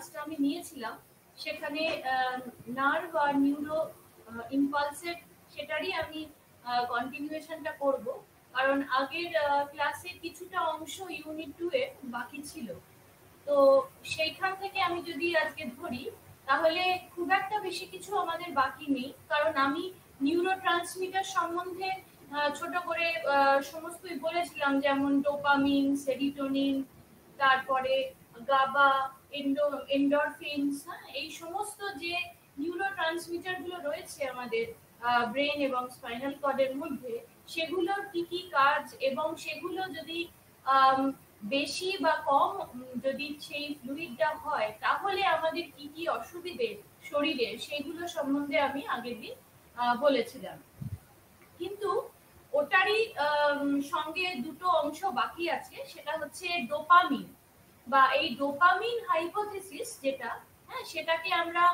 ক্লাসটা আমি নিয়েছিলাম সেখানে নার্ভ আর নিউরো ইম্পালসের সেটারই আমি কন্টিনিউয়েশনটা করব, কারণ আগের ক্লাসে কিছুটা অংশ ইউনিট 2 এর বাকি ছিল। তো সেইখান থেকে আমি যদি আজকে ধরি তাহলে খুব একটা বেশি কিছু আমাদের বাকি নেই, কারণ আমি নিউরো ট্রান্সমিটার সম্বন্ধে ছোট করে সমস্তই বলেছিলাম, যেমন ডোপামিন, সেরিটোনিন, তারপরে গাবা, এন্ডরফিনস, এই সমস্ত যে নিউরো ট্রান্সমিটার গুলো রয়েছে আমাদের ব্রেন এবং স্পাইনাল কর্ডের মধ্যে, সেগুলোর কি কি কাজ এবং সেগুলো যদি বেশি বা কম যদি সেই ফ্লুইডটা হয় তাহলে আমাদের কি কি অসুবিধে শরীরে, সেগুলো সম্বন্ধে আমি আগের দিন বলেছিলাম। কিন্তু ওটারই সঙ্গে দুটো অংশ বাকি আছে, সেটা হচ্ছে ডোপামিন বা এই ডোপামিন হাইপোথিসিস যেটা, হ্যাঁ, সেটাকে আমরা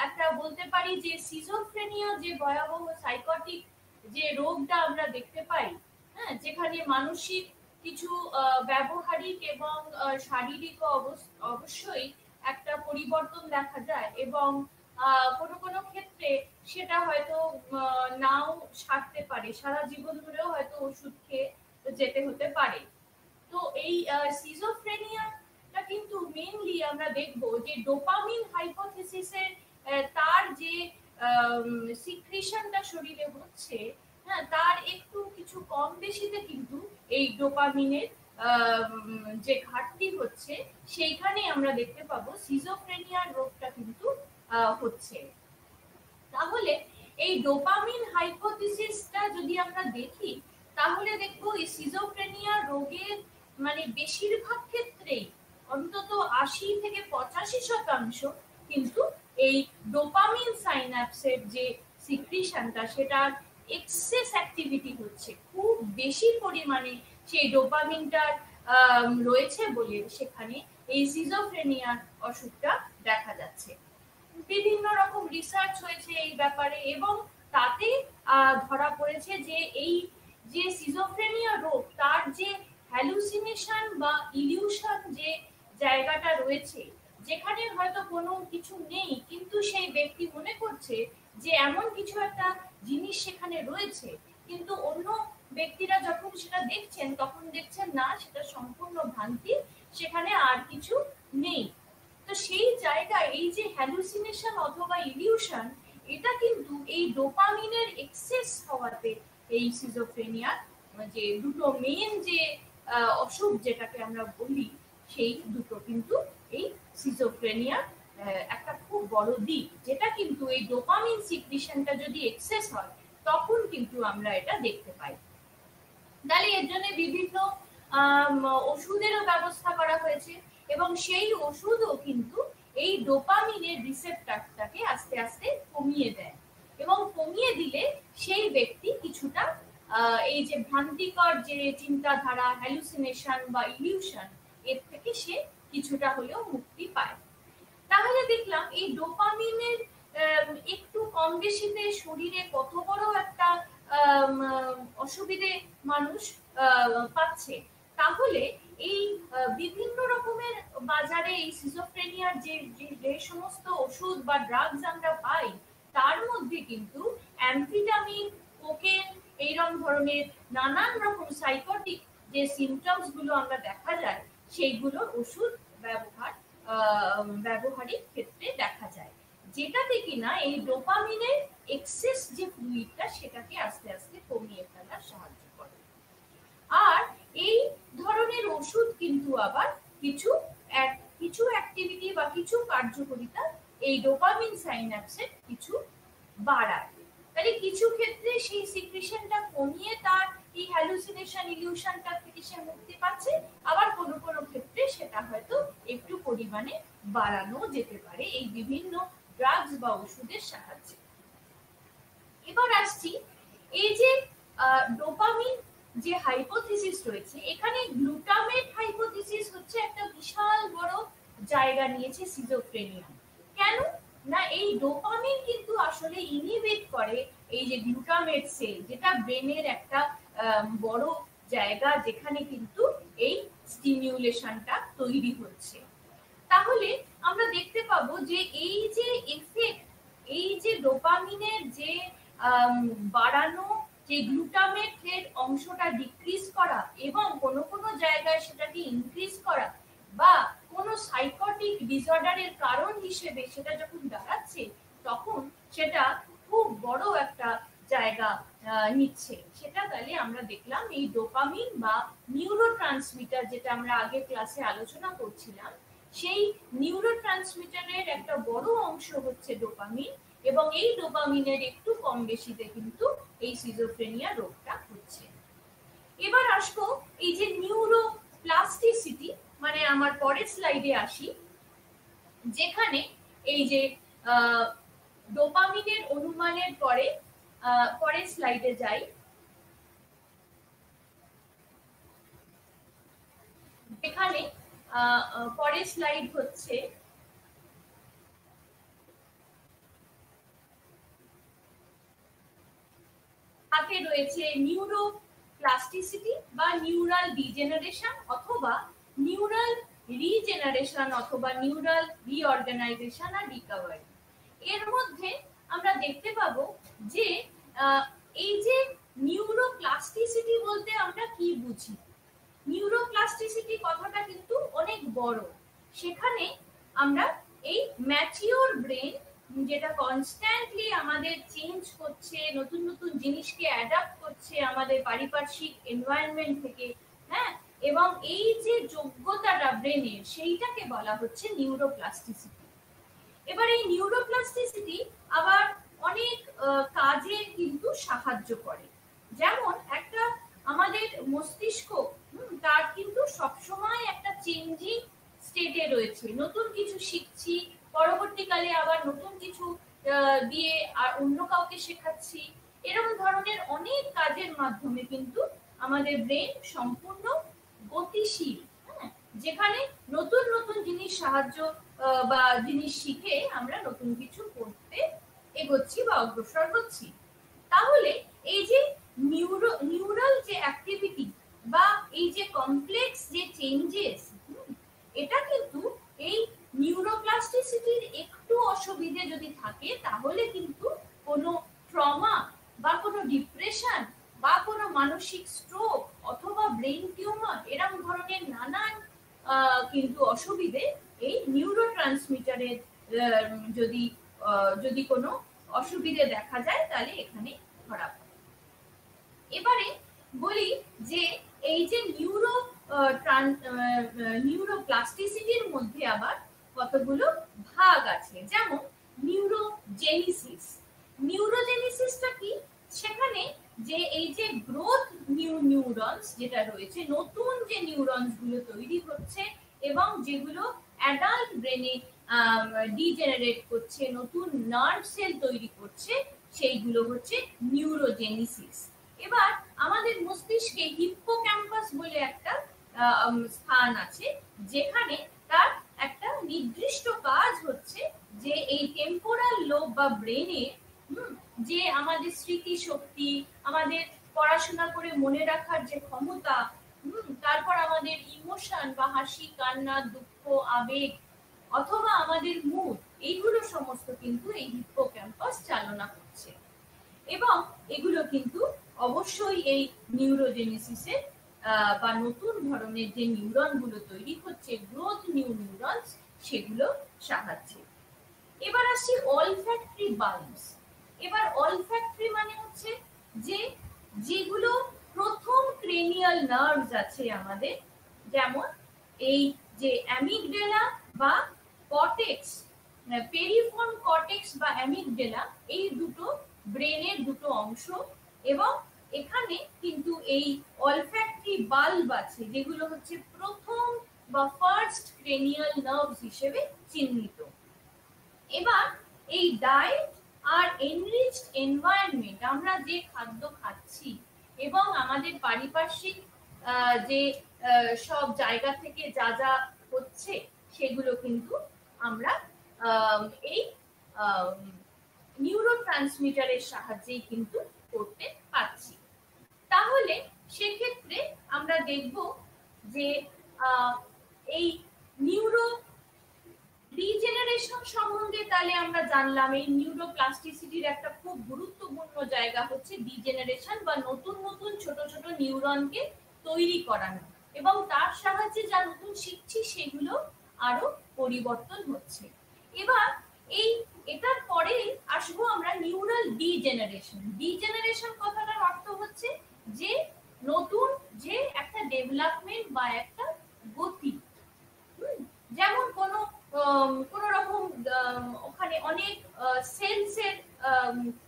একটা বলতে পারি যে সিজোফ্রেনিয়া, যে ভয়াবহ সাইকোটিক যে রোগটা আমরা দেখতে পাই, হ্যাঁ, যেখানে মানসিক কিছু ব্যবহারিক এবং শারীরিক অবশ্যই একটা পরিবর্তন দেখা যায়, এবং কোনো কোনো ক্ষেত্রে সেটা হয়তো নাও সারতে পারে, সারা জীবন ধরেও হয়তো ওষুধ খেয়ে যেতে হতে পারে। তো এই সিজোফ্রেনিয়াটা কিন্তু মেইনলি আমরা দেখব যে ডোপামিন হাইপোথিসিসের তার যে সিক্রিশনটা শরীরে হচ্ছে, হ্যাঁ, তার একটু কিছু কম বেশিতে কিন্তু এই ডোপামিনের যে ঘাটতি হচ্ছে, সেইখানে আমরা দেখতে পাবো সিজোফ্রেনিয়ার রোগটা কিন্তু হচ্ছে। তাহলে এই ডোপামিন হাইপোথিসিসটা যদি আমরা দেখি তাহলে দেখবো এই সিজোফ্রেনিয়া রোগের মানে বেশিরভাগ ক্ষেত্রেই অন্তত 80 থেকে 85% কিন্তু এই ডোপামিন সাইন্যাপসের যে সিক্রিশনটা, সেটার এক্সেস অ্যাক্টিভিটি হচ্ছে, খুব বেশি পরিমাণে সেই ডোপামিনটার রয়েছে বলে সেখানে এই সিজোফ্রেনিয়ার অসুখটা দেখা যাচ্ছে। বিভিন্ন রকম রিসার্চ হয়েছে এই ব্যাপারে এবং তাতে ধরা পড়েছে যে এই যে সিজোফ্রেনিয়া রোগ, তার যে হ্যালুসিনেশন বা ইলিউশন যে জায়গাটা রয়েছে, যেখানে হয়তো কোনো কিছু নেই কিন্তু সেই ব্যক্তি মনে করছে যে এমন কিছু একটা জিনিস সেখানে রয়েছে, কিন্তু অন্য ব্যক্তিরা যখন সেটা দেখছেন তখন দেখছেন না, সেটা সম্পূর্ণ ভ্রান্তি, সেখানে আর কিছু নেই। তো সেই জায়গায় এই যে হ্যালুসিনেশন অথবা ইলিউশন, এটা কিন্তু এই ডোপামিনের এক্সেস হওয়াতে এই সিজোফ্রেনিয়া যে দুটো মেইন যে অসুখ যেটাকে আমরা বলি, সেই দুটো কিন্তু এই সিজোফ্রেনিয়া একটা খুব বড় দিক, যেটা কিন্তু এই ডোপামিন সিক্রিশনটা যদি এক্সেস হয় তখন কিন্তু আমরা এটা দেখতে পাই। তাহলে এর জন্য বিভিন্ন ওষুধেরও ব্যবস্থা করা হয়েছে এবং সেই ওষুধও কিন্তু এই ডোপামিনের রিসেপ্টরটাকে আস্তে আস্তে কমিয়ে দেয়, এবং কমিয়ে দিলে সেই ব্যক্তি কিছুটা এই যে ভ্রান্তিকর যে চিন্তাধারা, হ্যালুসিনেশন বা ইলিউশন, এর থেকে সে কিছুটা হলেও মুক্তি পায়। তাহলে দেখলাম এই ডোপামিনের একটু কম বেশিতে শরীরে কত বড় একটা অসুবিধে মানুষ পাচ্ছে। তাহলে এই বিভিন্ন রকমের বাজারে এই সিজোফ্রেনিয়ার যে সমস্ত ওষুধ বা ড্রাগস আমরা পাই, তার মধ্যে কিন্তু অ্যাম্ফেটামিন, কোকেন, এইরকম ধরনের নানান রকম সাইকোটিক যে সিমটমস গুলো আমরা দেখা যায়, সেইগুলোর ওষুধ ব্যবহারিক ক্ষেত্রে দেখা যায়, যেটাতে কিনা এই ডোপামিনের এক্সেস যে ফ্লুইডটা, সেটাকে আস্তে আস্তে কমিয়ে ফেলার সাহায্য করে। আর এই ধরনের ওষুধ কিন্তু আবার কিছু অ্যাক্টিভিটি বা কিছু কার্যকারিতা এই ডোপামিন সাইন্যাপসের কিছু বাড়ায়। তাহলে কিছু ক্ষেত্রে সেই সিক্রিশনটা কমিয়ে তার এই হ্যালুসিনেশন ইলিউশনটা থেকে সে মুক্তি পাচ্ছে, আবার কোনো কোনো ক্ষেত্রে সেটা হয়তো একটু পরিমাণে বাড়ানো যেতে পারে এই বিভিন্ন ড্রাগস বা ওষুধের সাহায্যে। এবার আসছি এই যে ডোপামিন যে হাইপোথিসিস রয়েছে, এখানে গ্লুটামেট হাইপোথিসিস হচ্ছে একটা বিশাল বড় জায়গা নিয়েছে সিজোফ্রেনিয়া। কেন না, এই ডোপামিন কিন্তু আসলে ইনহিবিট করে এই যে গ্লুটামেট সেল, যেটা ব্রেনের একটা বড় জায়গা যেখানে কিন্তু এই স্টিমিউলেশনটা তৈরি হচ্ছে। তাহলে আমরা দেখতে পাবো যে এই যে এফেক্ট, এই যে ডোপামিনের যে বাড়ানো, যে গ্লুটামেটের অংশটা ডিক্রিজ করা এবং কোনো কোনো জায়গায় সেটাকে ইনক্রিজ করা বা কোনো সাইকোটিক ডিসঅর্ডারের কারণ হিসেবে সেটা যখন দাঁড়াচ্ছে, তখন সেটা খুব বড় একটা জায়গা নিচ্ছে। সেটা তাহলে আমরা দেখলাম এই ডোপামিন বা নিউরোট্রান্সমিটার, যেটা আমরা আগে ক্লাসে আলোচনা করছিলাম, সেই নিউরোট্রান্সমিটারের একটা বড় অংশ হচ্ছে ডোপামিন, এবং এই ডোপামিনের একটু কম বেশিতে কিন্তু এই সিজোফ্রেনিয়া রোগটা হচ্ছে। এবার আসবো এই যে নিউরোপ্লাস্টিসিটি, মানে আমার পরের স্লাইডে আসি, যেখানে এই যে ডোপামিনের অনুমানের পরে পরের স্লাইডে যাই, এখানে পরের স্লাইড হচ্ছে হাতে রয়েছে নিউরোপ্লাস্টিসিটি বা নিউরাল ডিজেনারেশন অথবা নিউরাল রিজেনারেশন অথবা নিউরাল রিঅর্গানাইজেশন আর রিকভারি। এর মধ্যে আমরা দেখতে পাবো যে এই যে নিউরোপ্লাস্টিসিটি বলতে আমরা কি বুঝি। নিউরোপ্লাস্টিসিটি কথাটা কিন্তু অনেক বড়। সেখানে আমরা এই ম্যাচিওর ব্রেন, যেটা কনস্ট্যান্টলি আমাদের চেঞ্জ করছে, নতুন নতুন জিনিসকে অ্যাডাপ্ট করছে আমাদের পারিপার্শ্বিক এনভায়রনমেন্ট থেকে, হ্যাঁ, এবং এই যে যোগ্যতাটা ব্রেনের, সেইটাকে বলা হচ্ছে নিউরোপ্লাস্টিসিটি। এবার এই নিউরোপ্লাস্টিসিটি আবার অনেক কাজে কিন্তু সাহায্য করে। যেমন একটা আমাদের মস্তিষ্ক, তার কিন্তু সবসময় একটা চেঞ্জিং স্টেটে রয়েছে, নতুন কিছু শিখছি, পরবর্তীকালে আবার নতুন কিছু দিয়ে আর অন্য কাউকে শেখাচ্ছি, এরকম ধরনের অনেক কাজের মাধ্যমে কিন্তু আমাদের ব্রেন সম্পূর্ণ গতিশীল, যেখানে নতুন নতুন জিনিস সাহায্য বা জিনিস শিখে আমরা নতুন কিছু করতে এগোচ্ছি বা অগ্রসর হচ্ছি। তাহলে এই যে নিউরাল যে অ্যাক্টিভিটি বা এই যে কমপ্লেক্স যে চেঞ্জেস, এটা কিন্তু এই নিউরোপ্লাস্টিসিটির একটু অসুবিধে যদি থাকে, তাহলে কিন্তু কোনো ট্রমা বা কোনো ডিপ্রেশন বা কোনো মানসিক স্ট্রোক অথবা ব্রেন টিউমার, এরকম ধরনের নানান কিন্তু অসুবিধে এই নিউরোট্রান্সমিটারের যদি যদি কোনো অসুবিধে দেখা যায়, তাহলে এখানে ধরা পড়ে। এবারে বলি যে এই যে নিউরোপ্লাস্টিসিটির মধ্যে আবার কতগুলো ভাগ আছে, যেমন নিউরোজেনিসিস। নিউরোজেনিসিসটা কি? সেখানে যে এই যে গ্রোথ নিউরনস যেটা রয়েছে, নতুন যে নিউরনস গুলো তৈরি হচ্ছে এবং যেগুলো অ্যাডাল্ট ব্রেনে ডিজেনারেট করছে, নতুন নার্ভ সেল তৈরি করছে, সেইগুলো হচ্ছে নিউরোজেনিসিস। এবার আমাদের মস্তিষ্কে হিপ্পোক্যাম্পাস বলে একটা স্থান আছে, যেখানে তার একটা নির্দিষ্ট কাজ হচ্ছে যে এই টেম্পোরাল লোব বা ব্রেনে যে আমাদের স্মৃতি শক্তি, আমাদের পড়াশোনা করে মনে রাখার যে ক্ষমতা, তারপর আমাদের ইমোশন বা হাসি, কান্না, দুঃখ, আবেগ অথবা আমাদের মুড, এইগুলো সমস্ত কিন্তু এই হিপ্পোক্যাম্পাস চালনা করছে। এবং এগুলো কিন্তু অবশ্যই এই নিউরোজেনেসিসের বা নতুন ধরনের যে নিউরন গুলো তৈরি হচ্ছে, গ্রোথ নিউরনস, সেগুলো সাহায্যে। এবার আসি অলফ্যাক্টরি বাল্বস। এবার অলফ্যাক্টরি মানে হচ্ছে যে যেগুলো প্রথম ক্রেনিয়াল নার্ভস আছে আমাদের, যেমন এই যে অ্যামিগডেলা বা কর্টেক্স, পেরিফর্ম কর্টেক্স বা অ্যামিগডেলা, এই দুটো ব্রেনের দুটো অংশ, এবং এখানে কিন্তু এই অলফ্যাক্টরি বাল্ব আছে, যেগুলো হচ্ছে প্রথম বা ফার্স্ট ক্রেনিয়াল নার্ভস হিসেবে চিহ্নিত। এবার এই ডায়েট আর এনরিচড এনভায়রনমেন্ট, আমরা যে খাদ্য খাচ্ছি এবং আমাদের পারিপার্শ্বিক যে সব জায়গা থেকে যা যা হচ্ছে, সেগুলো কিন্তু আমরা এই নিউরোট্রান্সমিটারের সাহায্যেই কিন্তু করতে পারছি। তাহলে সেক্ষেত্রে আমরা দেখব যে এই রিজেনারেশন সম্বন্ধে তাহলে আমরা জানলাম এই নিউরোপ্লাস্টিসিটির একটা খুব গুরুত্বপূর্ণ জায়গা হচ্ছে ডিজেনারেশন বা নতুন নতুন ছোট ছোট নিউরনকে তৈরি করানো, এবং তার সাহায্যে যা নতুন শিখছি সেগুলো আরো পরিবর্তন হচ্ছে। এবার এই এটার পরে আসবো আমরা নিউরাল ডিজেনারেশন। ডিজেনারেশন কথাটার অর্থ হচ্ছে যে নতুন যে একটা ডেভেলপমেন্ট বা একটা গতি, যেমন কোন রকম ওখানে অনেক সেলসের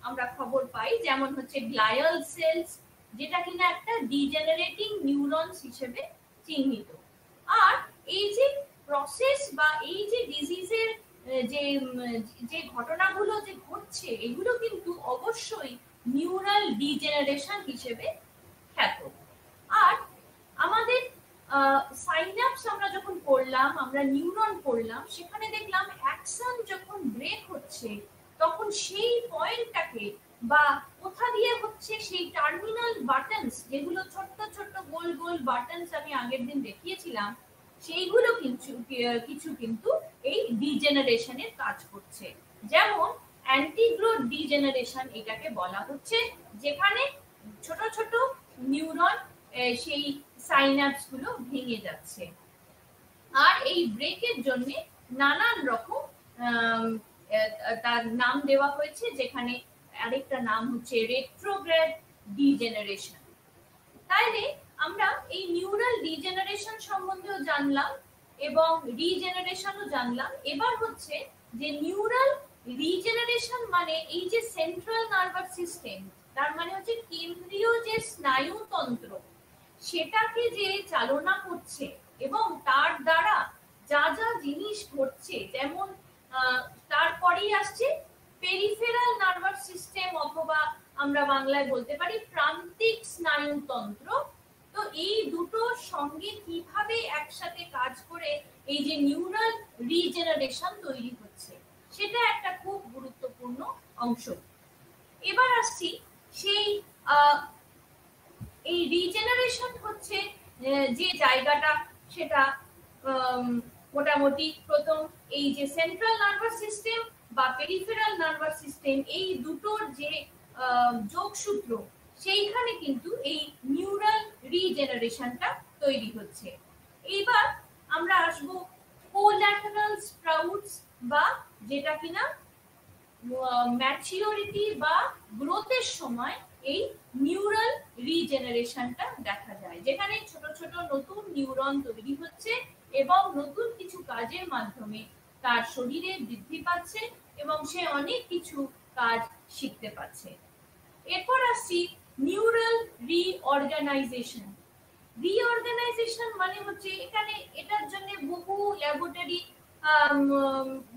আমরা খবর পাই, যেমন হচ্ছে গ্লায়াল সেলস, যেটা কিনা একটা ডিজেনারেটিং নিউরনস হিসেবে চিহ্নিত। আর এই যে প্রসেস বা এই যে ডিজিজের যে যে ঘটনাগুলো যে ঘটছে এগুলো কিন্তু অবশ্যই নিউরাল ডিজেনারেশন হিসেবে খ্যাত। আর আমাদের সাইন্যাপস আমরা যখন পড়লাম, আমরা নিউরন পড়লাম, সেখানে দেখলাম অ্যাকশন যখন ব্রেক হচ্ছে তখন সেই পয়েন্টটাকে বা কোথা দিয়ে হচ্ছে সেই টার্মিনাল বাটনস, যেগুলো ছোট্ট ছোট্ট গোল গোল বাটনস আমি আগের দিন দেখিয়েছিলাম, সেইগুলো কিছু কিন্তু এই ডিজেনারেশনের কাজ করছে। যেমন অ্যান্টিগ্রোথ ডিজেনারেশন এটাকে বলা হচ্ছে, যেখানে ছোট ছোট নিউরন সেই সাইন্যাপস গুলো ভেঙে যাচ্ছে। আর এই ব্রেকের জন্য নানান রকম তার নাম দেওয়া হয়েছে, যেখানে আরেকটা নাম হচ্ছে রেট্রোগ্রেড ডিজেনারেশন। তাইলে আমরা এই নিউরাল ডিজেনারেশন সম্বন্ধেও জানলাম এবং রিজেনারেশনও জানলাম। এবার হচ্ছে যে নিউরাল রিজেনারেশন মানে এই যে সেন্ট্রাল নার্ভাস সিস্টেম, তার মানে হচ্ছে কেন্দ্রীয় যে স্নায়ুতন্ত্র, সেটাকে যে চালনা করছে এবং তার দ্বারা যা যা জিনিস ঘটছে, যেমন তারপরেই আসছে পেরিফেরাল নার্ভাস সিস্টেম, অথবা আমরা বাংলায় বলতে পারি প্রান্তিক স্নায়ুতন্ত্র। তো এই দুটোর সঙ্গে কিভাবে একসাথে কাজ করে এই যে নিউরাল রিজেনারেশন তৈরি হচ্ছে, সেটা একটা খুব গুরুত্বপূর্ণ অংশ। এবার আসছি সেই এই রিজেনারেশন হচ্ছে যে জায়গাটা, সেটা মোটামুটি প্রথম এই যে সেন্ট্রাল নার্ভাস সিস্টেম বা পেরিফেরাল নার্ভাস সিস্টেম, এই দুটোর যে যোগসূত্র, সেইখানে কিন্তু এই নিউরাল রিজেনারেশনটা তৈরি হচ্ছে। এইবার আমরা আসবো কোল্যাটারাল স্প্রাউটস, বা যেটা কিনা ম্যাচিওরিটি বা গ্রোথের সময় এই নিউরাল রিজেনারেশনটা দেখা যায়, যেখানে ছোট ছোট নতুন নিউরন তৈরি হচ্ছে এবং নতুন কিছু কাজের মাধ্যমে তার শরীরে বৃদ্ধি পাচ্ছে এবং সে অনেক কিছু কাজ শিখতে পারছে। এরপর আসছি নিউরাল রিঅর্গানাইজেশন। রিঅর্গানাইজেশন মানে হচ্ছে এখানে এটার জন্য বহু ল্যাবরেটরি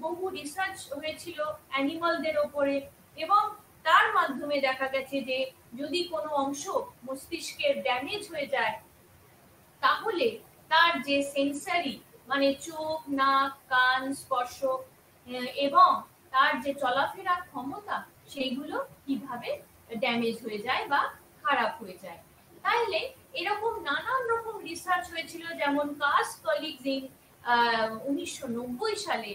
বহু রিসার্চ হয়েছিল অ্যানিমালদের ওপরে, এবং তার মাধ্যমে দেখা গেছে যে যদি কোনো অংশ মস্তিষ্কের ড্যামেজ হয়ে যায়, তাহলে তার যে সেন্সারি মানে চোখ, নাক, কান, স্পর্শ এবং তার যে চলাফেরা ক্ষমতা, সেইগুলো কিভাবে ড্যামেজ হয়ে যায় বা খারাপ হয়ে যায়। তাইলে এরকম নানান রকম রিসার্চ হয়েছিল, যেমন কাস কলিগস ইন 1990 সালে,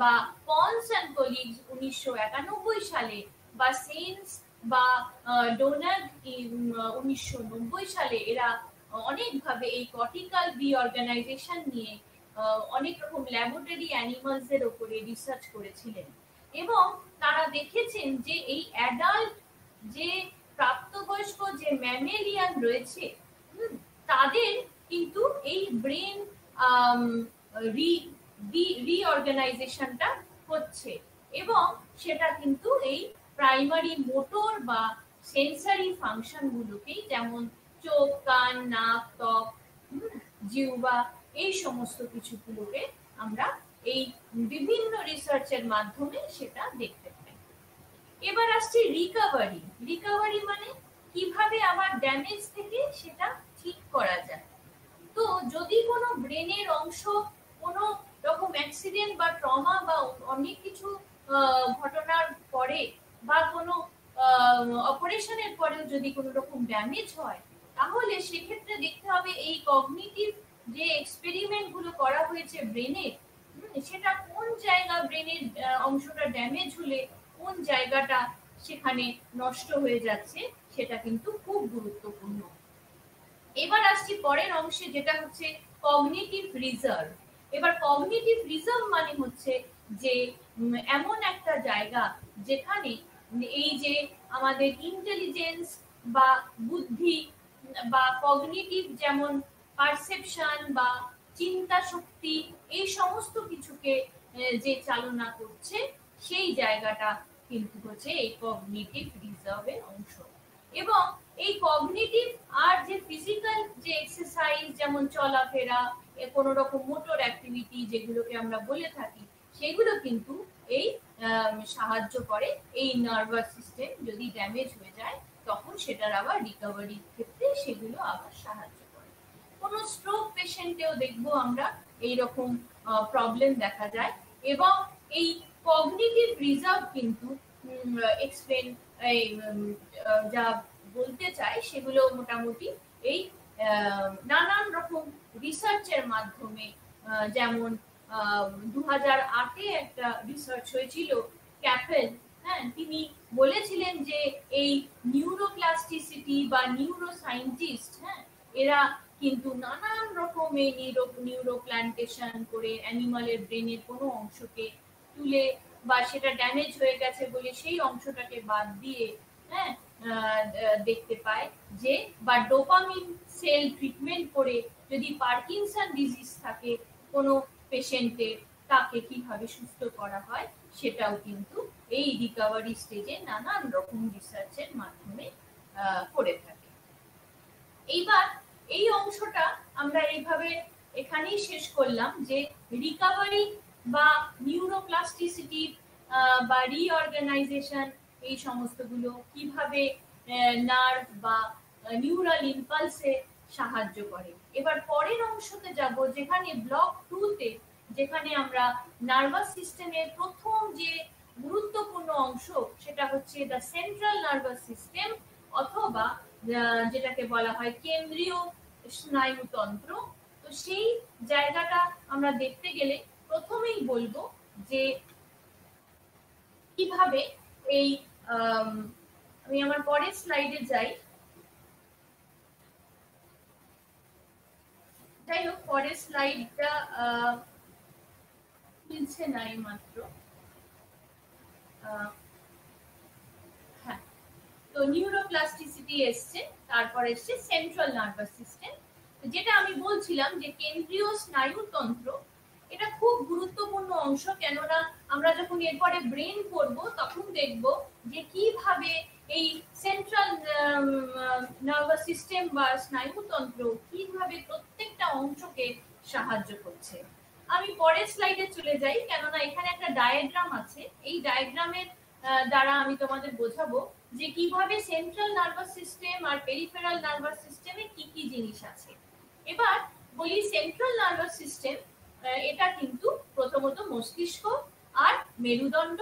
বা পন্স অ্যান্ড কলিগস 1991 সালে, বা সেন্স বা ডোনাল্ড 1990 সালে। এরা অনেকভাবে এই কর্টিক্যাল রিঅর্গানাইজেশন নিয়ে অনেক রকম ল্যাবরেটরি অ্যানিমালস এর উপরে রিসার্চ করেছিলেন, এবং তারা দেখেছেন যে এই অ্যাডাল্ট যে প্রাপ্তবয়স্ক যে ম্যামেলিয়ান রয়েছে, তাদের কিন্তু এই ব্রেন রিঅর্গানাইজেশনটা হচ্ছে, এবং সেটা কিন্তু এই প্রাইমারি মোটর বা সেন্সারি ফাংশন গুলোকেই, যেমন চোখ, কান, নাক, ত্বক, জিহ্বা, এই সমস্ত কিছুগুলোকে আমরা এই বিভিন্ন রিসার্চের মাধ্যমে সেটা দেখতে পাই। এবার আসছে রিকভারি। রিকভারি মানে কিভাবে আবার ড্যামেজ থেকে সেটা ঠিক করা যায়। তো যদি কোনো ব্রেনের অংশ কোনো রকম অ্যাক্সিডেন্ট বা ট্রমা বা অনেক কিছু ঘটনার পরে বা কোনো অপারেশনের পরেও যদি কোনো রকম ড্যামেজ হয়, তাহলে সেক্ষেত্রে দেখতে হবে এই কগনিটিভ যে এক্সপেরিমেন্ট গুলো করা হয়েছে ব্রেনের, সেটা কোন জায়গা ব্রেনের অংশটা ড্যামেজ হলে কোন জায়গাটা সেখানে নষ্ট হয়ে যাচ্ছে সেটা কিন্তু খুব গুরুত্বপূর্ণ। এবার আসছি পরের অংশে, যেটা হচ্ছে কগনিটিভ রিজার্ভ। এবার কগনিটিভ রিজার্ভ মানে হচ্ছে যে এমন একটা জায়গা যেখানে এই যে আমাদের ইন্টেলিজেন্স বা বুদ্ধি বা কগনিটিভ, যেমন পারসেপশন বা চিন্তা শক্তি, এই সমস্ত কিছুকে যে চালনা করছে সেই জায়গাটা কিন্তু হচ্ছে এই কগনিটিভ রিজার্ভের অংশ। এবং এই কগনিটিভ আর যে ফিজিক্যাল যে এক্সারসাইজ, যেমন চলাফেরা, কোনো রকম মোটর অ্যাক্টিভিটি যেগুলোকে আমরা বলে থাকি, সেগুলো কিন্তু এই সাহায্য করে এই নার্ভাস সিস্টেম যদি ড্যামেজ হয়ে যায় তখন সেটার আবার রিকভারির ক্ষেত্রে সেগুলো আবার সাহায্য করে। কোনো স্ট্রোক পেশেন্টেও দেখবো আমরা এইরকম প্রবলেম দেখা যায়। এবং এই কগনিটিভ রিজার্ভ কিন্তু এক্সপ্লেন যা বলতে চাই সেগুলো মোটামুটি এই নানান রকম রিসার্চের মাধ্যমে, যেমন 2008-এ একটা রিসার্চ হয়েছিল, ক্যাপেল, হ্যাঁ, তিনি বলেছিলেন যে এই নিউরোপ্লাস্টিসিটি বা নিউরো সায়েন্টিস্ট, হ্যাঁ, এরা কিন্তু নানান রকমের নিউরোপ্ল্যান্টেশন করে অ্যানিমালের ব্রেনের কোনো অংশকে তুলে বা সেটা ড্যামেজ হয়ে গেছে বলে সেই অংশটাকে বাদ দিয়ে, হ্যাঁ, দেখতে পায় যে, বা ডোপামিন সেল ট্রিটমেন্ট করে যদি পার্কিনসন ডিজিজ থাকে কোনো পেশেন্টের, তাকে কিভাবে সুস্থ করা হয় সেটাও কিন্তু এই রিকভারি স্টেজে নানান রকম রিসার্চের মাধ্যমে করে থাকে। এইবার এই অংশটা আমরা এইভাবে এখানেই শেষ করলাম যে রিকভারি বা নিউরোপ্লাস্টিসিটি বা রিঅর্গানাইজেশন, এই সমস্তগুলো কিভাবে নার্ভ বা নিউরাল ইম্পালসে সাহায্য করে। এবার পরের অংশতে যাব, যেখানে ব্লক 2-তে, যেখানে আমরা নার্ভাস সিস্টেমের প্রথম যে গুরুত্বপূর্ণ অংশ সেটা হচ্ছে দ্য সেন্ট্রাল নার্ভাস সিস্টেম, অথবা যেটাকে বলা হয় কেন্দ্রীয় স্নায়ুতন্ত্র। তো সেই জায়গাটা আমরা দেখতে গেলে প্রথমেই বলবো যে কিভাবে এই আমি আমার পরের স্লাইডে যাই। যাই হোক, পরের স্লাইডটা মিলছে না এই মাত্র। হ্যাঁ, তো নিউরোপ্লাস্টিসিটি এসছে, তারপর এসছে সেন্ট্রাল নার্ভাস সিস্টেম। যেটা আমি বলছিলাম যে কেন্দ্রীয় স্নায়ুতন্ত্র, এটা খুব গুরুত্বপূর্ণ অংশ, কেননা আমরা যখন এরপরে ব্রেন করব তখন দেখব যে কিভাবে এই সেন্ট্রাল নার্ভাস সিস্টেম বা স্নায়ুতন্ত্র কিভাবে প্রত্যেকটা অংশকে সাহায্য করছে। আমি পরের স্লাইডে চলে যাই, কেননা এখানে একটা ডায়াগ্রাম আছে। এই ডায়াগ্রামের দ্বারা আমি তোমাদের বোঝাবো যে কিভাবে সেন্ট্রাল নার্ভাস সিস্টেম আর পেরিফেরাল নার্ভাস সিস্টেমে কি কি জিনিস আছে। এবার বলি সেন্ট্রাল নার্ভাস সিস্টেম, এটা কিন্তু প্রথমত মস্তিষ্ক আর মেরুদণ্ড,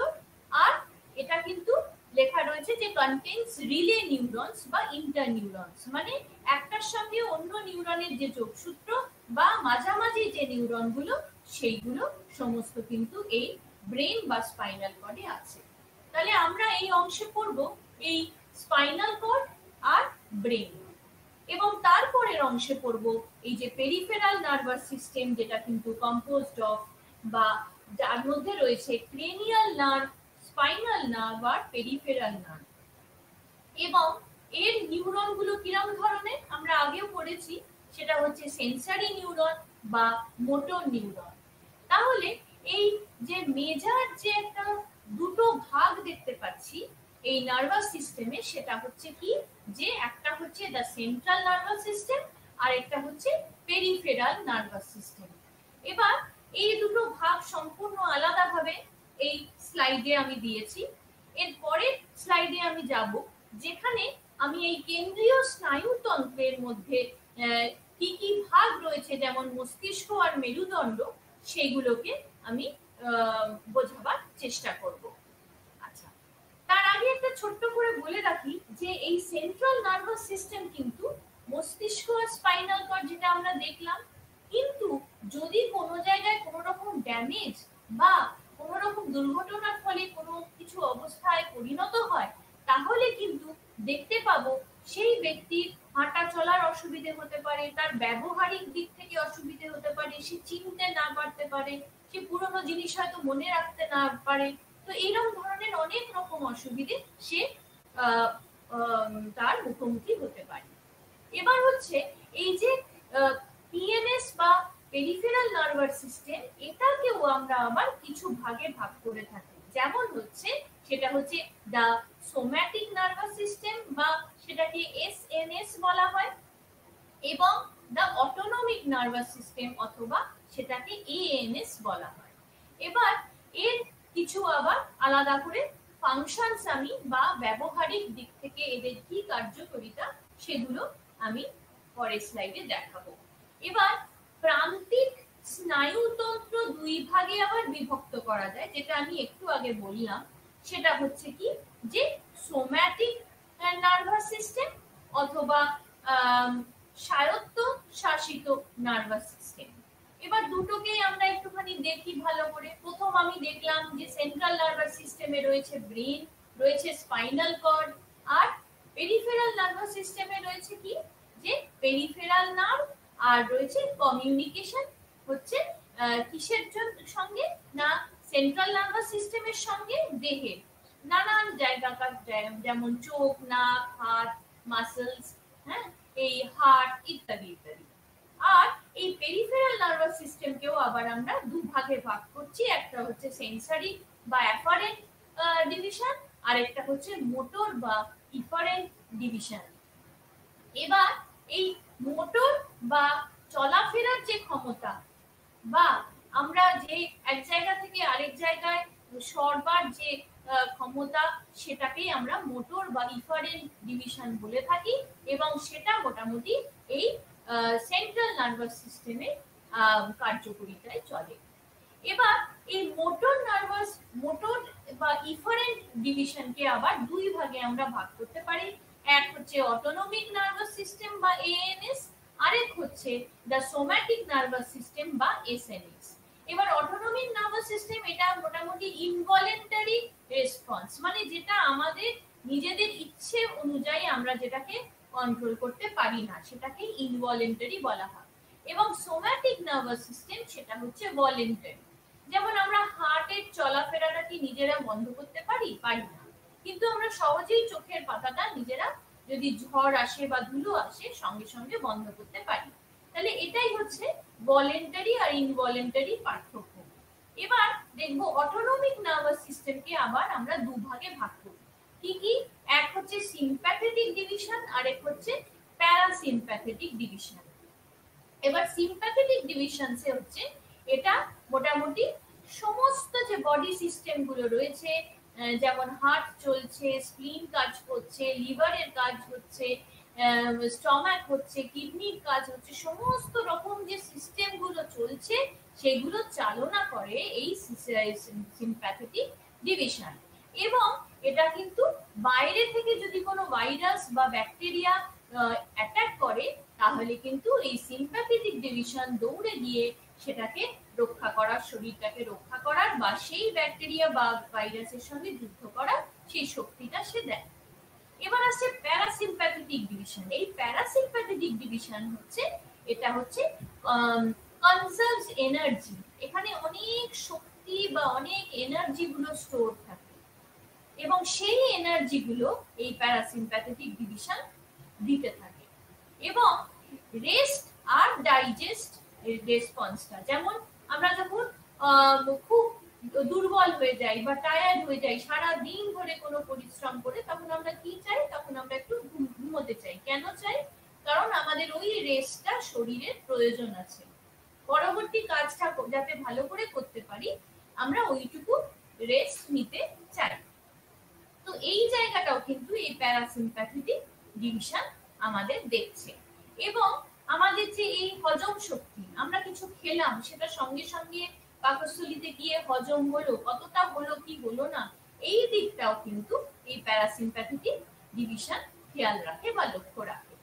আর এটা কিন্তু লেখা রয়েছে যে কন্টেইনস রিলে নিউরনস বা ইন্টারনিউরনস, মানে একটার সঙ্গে অন্য নিউরনের যে যোগসূত্র বা মাঝামাঝি যে নিউরনগুলো, সেইগুলো সমস্ত কিন্তু এই ব্রেন বা স্পাইনাল কর্ডে আছে। তাহলে আমরা এই অংশে পড়ব এই স্পাইনাল কর্ড আর ব্রেন, এবং তারপরের অংশে পড়ব এই যে পেরিফেরাল নার্ভাস সিস্টেম, যেটা কিন্তু কম্পোজড অফ বা যার মধ্যে রয়েছে ক্রেনিয়াল নার্ভ, স্পাইনাল নার্ভ আর পেরিফেরাল নার্ভ। এবং এর নিউরনগুলো কিরকম ধরনের আমরা আগেও পড়েছি, সেটা হচ্ছে সেন্সরি নিউরন বা মোটর নিউরন। তাহলে এই যে মেজর যে একটা দুটো ভাগ দেখতে পাচ্ছি এই নার্ভাস সিস্টেমে, সেটা হচ্ছে কি, যে একটা হচ্ছে দ্য সেন্ট্রাল নার্ভাস সিস্টেম আর একটা হচ্ছে পেরিফেরাল নার্ভাস সিস্টেম। এবার এই দুটো ভাগ সম্পূর্ণ আলাদাভাবে এই স্লাইডে আমি দিয়েছি। এর পরের স্লাইডে আমি যাব, যেখানে আমি এই কেন্দ্রীয় স্নায়ুতন্ত্রের মধ্যে কি কি ভাগ রয়েছে, যেমন মস্তিষ্ক আর মেরুদণ্ড, সেইগুলোকে আমি বোঝাবার চেষ্টা করব। আচ্ছা, তার আগে একটা ছোট্ট করে বলে রাখি যে এই সেন্ট্রাল নার্ভাস সিস্টেম কিন্তু মস্তিষ্ক আর স্পাইনাল কর্ড যেটা আমরা দেখলাম, কিন্তু যদি কোনো জায়গায় কোনো রকম ড্যামেজ বা কোনো রকম দুর্ঘটনার ফলে কোনো কিছু অবস্থায় পরিণত হয়, তাহলে কিন্তু দেখতে পাবো সেই ব্যক্তির হাঁটা চলার অসুবিধে হতে পারে, তার ব্যবহারিক দিক থেকে অসুবিধে হতে পারে, সে চিনতে না পারতে পারে, সে পুরনো জিনিস হয়তো মনে রাখতে না পারে। তো এইরকম ধরনের অনেক রকম অসুবিধে সে তার মুখোমুখি হতে পারে। এবার হচ্ছে এই যে পিএনএস বা পেরিফেরাল নার্ভাস সিস্টেম, এটাকেও আমরা আবার কিছু ভাগে ভাগ করে থাকি। যেমন হচ্ছে সেটা হচ্ছে দ্য সোম্যাটিক নার্ভাস সিস্টেম বা সেটাকে এসএনএস বলা হয়, এবং দ্য অটোনমিক নার্ভাস সিস্টেম অথবা সেটাকে এএনএস বলা হয়। এবার এর কিছু আবার আলাদা করে ফাংশনস আমি বা ব্যবহারিক দিক থেকে এদের কি কার্যকারিতা সেগুলো আমি পরের স্লাইডে দেখাবো। এবার প্রান্তিক স্নায়ুতন্ত্র দুই ভাগে আবার বিভক্ত করা যায়, যেটা আমি একটু আগে বললাম। সেটা হচ্ছে কি যে সোম্যাটিক নার্ভাস সিস্টেম অথবা স্বায়ত্ত শাসিত নার্ভাস সিস্টেম। এবার দুটোকেই আমরা একটুখানি দেখি ভালো করে। প্রথম আমি দেখলাম যে সেন্ট্রাল নার্ভাস সিস্টেমে রয়েছে ব্রেন, রয়েছে স্পাইনাল কর্ড, আর পেরিফেরাল নার্ভাস সিস্টেমে রয়েছে কি যে পেরিফেরাল নার্ভ, আর রয়েছে কমিউনিকেশন হচ্ছে কিসের সঙ্গে না সেন্ট্রাল নার্ভাস সিস্টেমের সঙ্গে দেহের নানান জায়গাকার, যেমন চোখ, নাক, হাত, মাসলস, হ্যাঁ, এই হার্ট ইত্যাদি ইত্যাদি। আর এই পেরিফেরাল নার্ভাস সিস্টেমকেও আবার আমরা দুভাগে ভাগ করছি। একটা হচ্ছে সেন্সরি বা অ্যাফারেন্ট ডিভিশন, আর একটা হচ্ছে মোটর বা ইফারেন্ট ডিভিশন। এবার এই মোটর বা চলাফেরার যে ক্ষমতা বা আমরা যে এক জায়গা থেকে আরেক জায়গায় সরবার যে ক্ষমতা, সেটাকেই আমরা মোটর বা ইফারেন্ট ডিভিশন বলে থাকি, এবং সেটা মোটামুটি এই সেন্ট্রাল নার্ভাস সিস্টেমে কার্যকরিতায় চলে। এবার এই মোটর বা ইফারেন্ট ডিভিশনকে আবার দুই ভাগে আমরা ভাগ করতে পারি। এক হচ্ছে অটোনমিক নার্ভাস সিস্টেম বা এএনএস, আরেক হচ্ছে দ্য সোম্যাটিক নার্ভাস সিস্টেম বা এসএনএস। এবার অটোনমিক নার্ভাস সিস্টেম এটা মোটামুটি ইনভলেন্টারি রেসপন্স, মানে যেটা আমাদের নিজেদের ইচ্ছে অনুযায়ী আমরা যেটাকে কন্ট্রোল করতে পারি না, সেটাকে ইনভলেন্টারি বলা হয়। এবং সোম্যাটিক নার্ভাস সিস্টেম সেটা হচ্ছে ভলেন্টারি। যেমন আমরা হার্টের চলাফেরাটা কি নিজেরা বন্ধ করতে পারি? পারি না। কিন্তু আমরা সহজেই চোখের পাতাটা নিজেরা যদি ঝড় আসে বা ধুলো আসে সঙ্গে সঙ্গে বন্ধ করতে পারি। তাহলে এটাই হচ্ছে ভলেন্টারি আর ইনভলেন্টারি পার্থক্য। এবার দেখবো অটোনমিক নার্ভাস সিস্টেমকে আবার আমরা দুভাগে ভাগ করি। কি কি? এক হচ্ছে সিম্প্যাথেটিক ডিভিশন, আর এক হচ্ছে প্যারাসিম্প্যাথেটিক ডিভিশন। এবার সিম্প্যাথেটিক ডিভিশনসে হচ্ছে এটা মোটামুটি সমস্ত যে বডি সিস্টেম গুলো রয়েছে, যেমন হার্ট চলছে, স্প্লিন কাজ করছে, লিভারের কাজ হচ্ছে, স্টমাক হচ্ছে, কিডনির কাজ হচ্ছে, সমস্ত রকম যে সিস্টেম গুলো চলছে সেগুলো চালনা করে এই সিম্প্যাথেটিক ডিভিশন। এবং এটা কিন্তু বাইরে থেকে যদি কোনো ভাইরাস বা ব্যাকটেরিয়া অ্যাটাক করে, তাহলে কিন্তু এই সিম্প্যাথেটিক ডিভিশন দৌড়ে গিয়ে সেটাকে রক্ষা করার, শরীরটাকে রক্ষা করার বা সেই ব্যাকটেরিয়া বা ভাইরাসের সঙ্গে যুদ্ধ করার সেই শক্তিটা সে দেয়। এবার আসছে প্যারাসিম্প্যাথেটিক ডিভিশন। এই প্যারাসিম্প্যাথেটিক ডিভিশন হচ্ছে এটা হচ্ছে কনজার্ভস এনার্জি। এখানে অনেক শক্তি বা অনেক এনার্জি গুলো স্টোর থাকে, এবং সেই এনার্জি গুলো এই প্যারাসিম্প্যাথেটিক ডিভিশন দিতে থাকে। এবং রেস্ট আর ডাইজেস্ট রেসপন্সটা, যেমন আমরা যখন খুব দুর্বল হয়ে যাই বা টায়ার্ড হয়ে যাই সারা দিন ধরে কোনো পরিশ্রম করে, তখন আমরা কি চাই? তখন আমরা একটু ঘুমোতে চাই। কেন চাই? কারণ আমাদের ওই রেস্টটা শরীরের প্রয়োজন আছে। পরবর্তী কাজটা যাতে ভালো করে করতে পারি, আমরা ওইটুকু রেস্ট নিতে চাই। তো এই জায়গাটাও কিন্তু এই প্যারাসিম্প্যাথেটিক ডিভিশন আমাদের দেখছে। এবং আমাদের যে এই হজম শক্তি, আমরা কিছু খেলাম সেটা সঙ্গে সঙ্গে পাকস্থলীতে গিয়ে হজম হলো, কতটা হলো কি হলো না, এই দিকটাও কিন্তু এই প্যারাসিম্প্যাথেটিক ডিভিশন খেয়াল রাখে বা লক্ষ্য রাখে।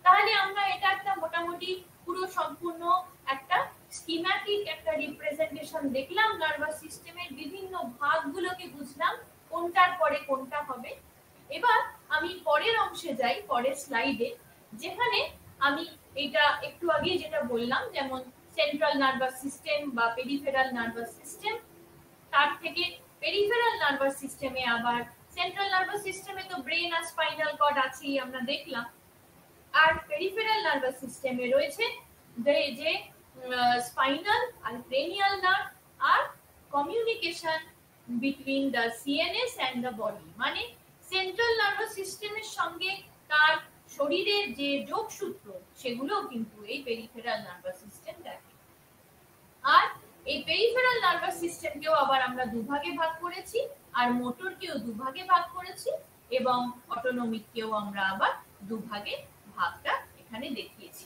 তাহলে আমরা এটা একটা মোটামুটি পুরো সম্পূর্ণ একটা স্কিম্যাটিক একটা রিপ্রেজেন্টেশন দেখলাম, নার্ভাস সিস্টেমের বিভিন্ন ভাগগুলোকে বুঝলাম কোনটার পরে কোনটা হবে। এবার আমি পরের অংশে যাই, পরের স্লাইডে, যেখানে আমি এটা একটু আগে যেটা বললাম, যেমন সেন্ট্রাল নার্ভাস সিস্টেম বা পেরিফেরাল নার্ভাস সিস্টেম, তার থেকে পেরিফেরাল নার্ভাস সিস্টেমে আবার, সেন্ট্রাল নার্ভাস সিস্টেমে তো ব্রেন আর স্পাইনাল কর্ড আছেই আমরা দেখলাম, আর পেরিফেরাল নার্ভাস সিস্টেমে রয়েছে যে স্পাইনাল আর ক্রেনিয়াল নার্ভ আর communication between the CNS and the body, মানে সেন্ট্রাল নার্ভাস সিস্টেমের সঙ্গে তার শরীরের যে যোগসূত্র সেগুলো কিন্তু এই পেরিফেরাল নার্ভাস সিস্টেম দেখে। আর এই পেরিফেরাল নার্ভাস সিস্টেমকেও আবার আমরা দুভাগে ভাগ করেছি, আর মোটরকেও দুভাগে ভাগ করেছি, এবং অটোনমিককেও আমরা আবার দুভাগে ভাগটা এখানে দেখিয়েছি।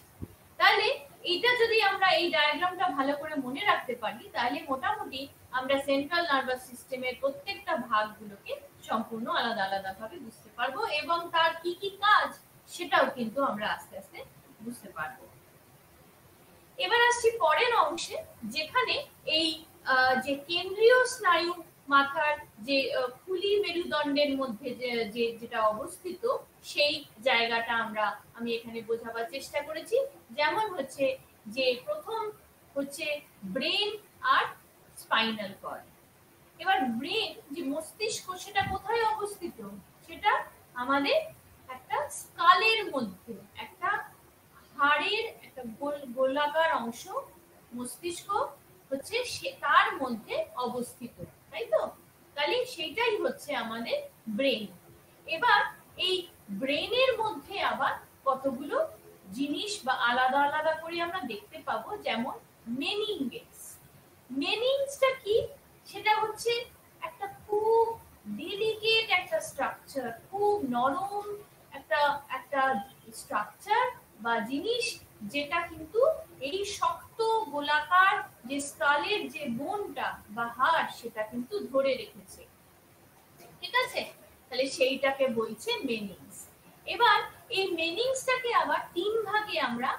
তাহলে এইটা যদি আমরা এই ডায়াগ্রামটা ভালো করে মনে রাখতে পারি, তাহলে মোটামুটি আমরা সেন্ট্রাল নার্ভাস সিস্টেমের প্রত্যেকটা ভাগগুলোকে সম্পূর্ণ আলাদা আলাদা ভাবে বুঝতে পারবো, এবং তার কি কি কাজ সেটাও কিন্তু আমরা আস্তে আস্তে বুঝতে পারবো। এবার আসছি পরের অংশে, যেখানে এই যে কেন্দ্রীয় স্নায়ু মাথার যে খুলি মেরুদণ্ডের মধ্যে যেটা অবস্থিত, সেই জায়গাটা আমি এখানে বোঝাবার চেষ্টা করেছি। যেমন হচ্ছে যে প্রথম হচ্ছে ব্রেন আর স্পাইনাল কর্ড। এবার ব্রেন যে মস্তিষ্ক, সেটা কোথায় অবস্থিত? সেটা আমাদের একটা স্কালের মধ্যে, একটা হাড়ের একটা গোলাকার অংশ, মস্তিষ্ক হচ্ছে তার মধ্যে অবস্থিত, তাই তো? তাহলে সেটাই হচ্ছে আমাদের ব্রেন। এবার এই ব্রেনের মধ্যে আবার কতগুলো জিনিস বা আলাদা আলাদা করে আমরা দেখতে পাবো, যেমন মেনিনজেস। মেনিনজটা কি? সেটা হচ্ছে একটা খুব ডেলিকেট একটা স্ট্রাকচার, খুব নরম একটা একটা স্ট্রাকচার বা জিনিস, যেটা কিন্তু এই শক্ত গোলাকার যে স্কালের যে বোনটা বা হাড়, সেটা কিন্তু ধরে রেখেছে, ঠিক আছে? তাহলে সেইটাকে বলছে মেনিনজ। এবার এই মেনিনজটাকে আবার তিন ভাগে আমরা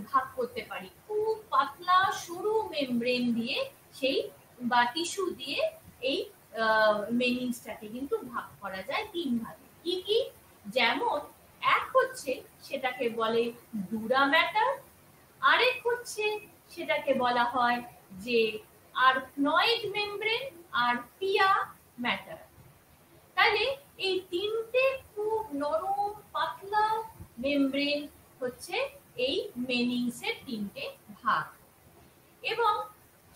ভাগ করতে পারি। খুব পাতলা সরু মেমব্রেন দিয়ে সেই বা টিস্যু দিয়ে এই মেনিনজটাকে কিন্তু ভাগ করা যায় তিন ভাগে। কি কি? যেমন এক হচ্ছে সেটাকে বলে ডুরা ম্যাটার, আরেক হচ্ছে সেটাকে বলা হয় যে আর্কনয়েড মেমব্রেন, আর পিয়া ম্যাটার। তাহলে এই তিনটে খুব নরম পাতলা মেমব্রেন হচ্ছে এই মেনিনজের তিনটে ভাগ। এবং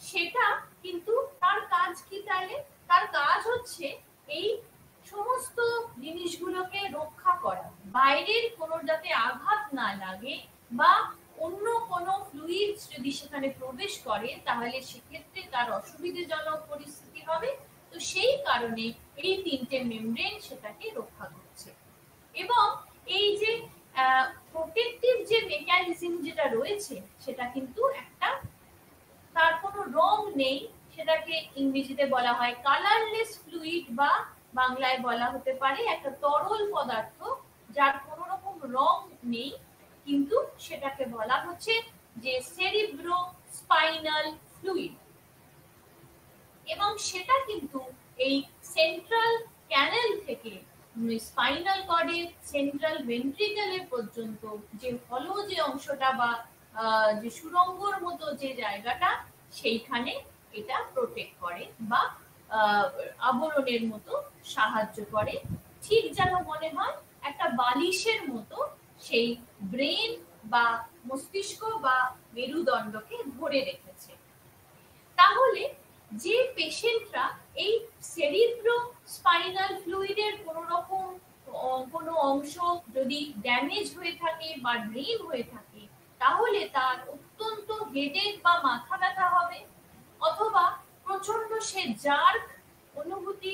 সেটা কিন্তু তার কাজ কি? তাহলে তার কাজ হচ্ছে এই সমস্ত জিনিসগুলোকে রক্ষা করা, বাইরের কোনো যাতে আঘাত না লাগে, বা অন্য কোনো ফ্লুইডস যদি সেখানে প্রবেশ করে তাহলে সেক্ষেত্রে তার অসুবিধাজনক পরিস্থিতি হবে। তো সেই কারণে এই তিনটে মেমব্রেন সেটাকে রক্ষা করছে। এবং এই যে প্রোটেক্টিভ যে মেকানিজম যেটা রয়েছে, সেটা কিন্তু একটা, তার কোনো রং নেই, সেটাকে ইংরেজিতে বলা হয় কালারলেস ফ্লুইড, বা বাংলায় বলা হতে পারে একটা তরল পদার্থ যার কোনো রকম রং নেই, কিন্তু সেটাকে বলা হচ্ছে যে সেরিব্রো স্পাইনাল ফ্লুইড। এবং সেটা কিন্তু এই সেন্ট্রাল ক্যানেল থেকে স্পাইনাল কর্ডের সেন্ট্রাল ভেন্ট্রিকলের পর্যন্ত যে হলো যে অংশটা বা যে সুড়ঙ্গর মতো যে জায়গাটা, সেইখানে এটা প্রোটেক্ট করে বা আবরণের মতো সাহায্য করে। ঠিক যেন মনে হয় একটা বালিশের মতো সেই ব্রেন বা মস্তিষ্ক বা মেরুদণ্ডকে ধরে রেখেছে। তাহলে যে পেশেন্টরা এই সেরিব্রো স্পাইনাল ফ্লুইডের কোনো অংশ যদি ড্যামেজ হয়ে থাকে বা ড্রেন হয়ে থাকে, তাহলে তার অত্যন্ত হেডেক বা মাথা ব্যথা হবে, অথবা প্রচন্ড সে জার্ক অনুভূতি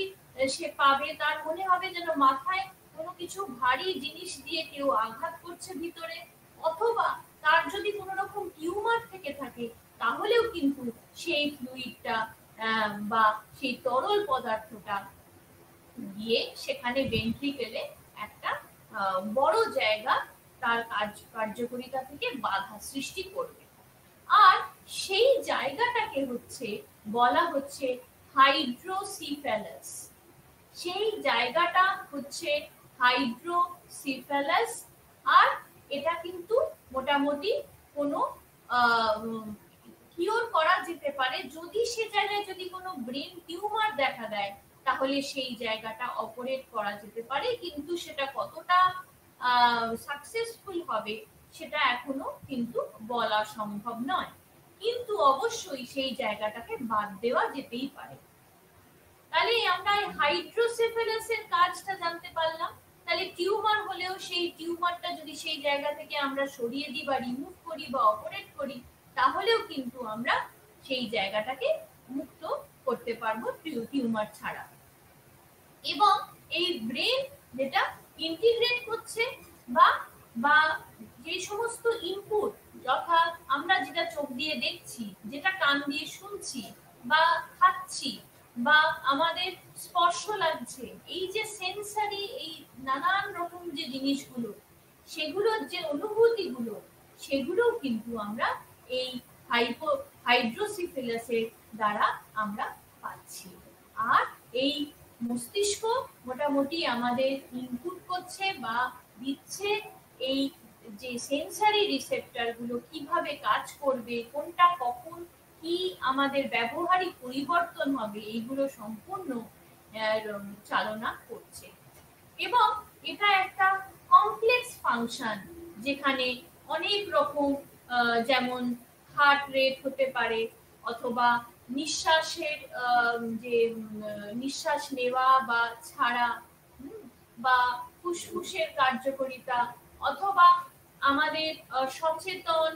সে পাবে, তার মনে হবে যেন মাথায় কোনো কিছু ভারী জিনিস দিয়ে কেউ আঘাত করছে ভিতরে, অথবা তার যদি কোনো রকম টিউমার থেকে থাকে, তাহলেও কিন্তু সেই ফ্লুইডটা বা সেই তরল পদার্থটা গিয়ে সেখানে ভেন্ট্রিকেলে একটা বড় জায়গা তার কার্যকারিতা থেকে বাধা সৃষ্টি করবে। আর সেই জায়গাটাকে হচ্ছে বলা হচ্ছে হাইড্রোসিফ্যালাস। সেই জায়গাটা হচ্ছে হাইড্রোসিফ্যালাস। আর এটা কিন্তু মোটামুটি কোনো কিওর করা যেতে পারে যদি সে জায়গায় যদি কোনো ব্রেন টিউমার দেখা দেয়, তাহলে সেই জায়গাটা অপারেট করা যেতে পারে, কিন্তু সেটা কতটা সাকসেসফুল হবে সেটা এখনো কিন্তু বলা সম্ভব নয়। কিন্তু অবশ্যই সেই জায়গাটাকে বাদ দেওয়া যেতেই পারে। তাহলে আমরা হাইড্রোসেফালাসের কাজটা জানতে পারলাম। তাহলে টিউমার হলেও সেই টিউমারটা যদি সেই জায়গা থেকে আমরা সরিয়ে দিই বা রিমুভ করি বা অপারেট করি, তাহলেও কিন্তু আমরা সেই জায়গাটাকে মুক্ত করতে পারবো টিউমার ছাড়া। এবং এই ব্রেন যেটা ইন্টিগ্রেট করছে বা বা যে সমস্ত ইনপুট, যথা আমরা যেটা চোখ দিয়ে দেখছি, যেটা কান দিয়ে শুনছি বা খাচ্ছি বা আমাদের স্পর্শ লাগছে, এই যে সেন্সারি এই নানান রকম যে জিনিসগুলো, সেগুলোর যে অনুভূতিগুলো, সেগুলোও কিন্তু আমরা এই হাইড্রোসিফিলাসের দ্বারা আমরা পাচ্ছি। আর এই মস্তিষ্ক মোটামুটি আমাদের ইনপুট করছে বা দিচ্ছে এই যে সেন্সারি রিসেপ্টর গুলো কিভাবে কাজ করবে, কোনটা কখন কি আমাদের ব্যবহারিক পরিবর্তন হবে, এইগুলো সম্পূর্ণ চালনা করছে। এবং এটা একটা কমপ্লেক্স ফাংশন, যেখানে অনেক রকম যেমন হার্ট রেট হতে পারে, অথবা নিঃশ্বাসের যে নিঃশ্বাস নেওয়া বা ছাড়া, বা ফুসফুসের কার্যকারিতা, অথবা আমাদের সচেতন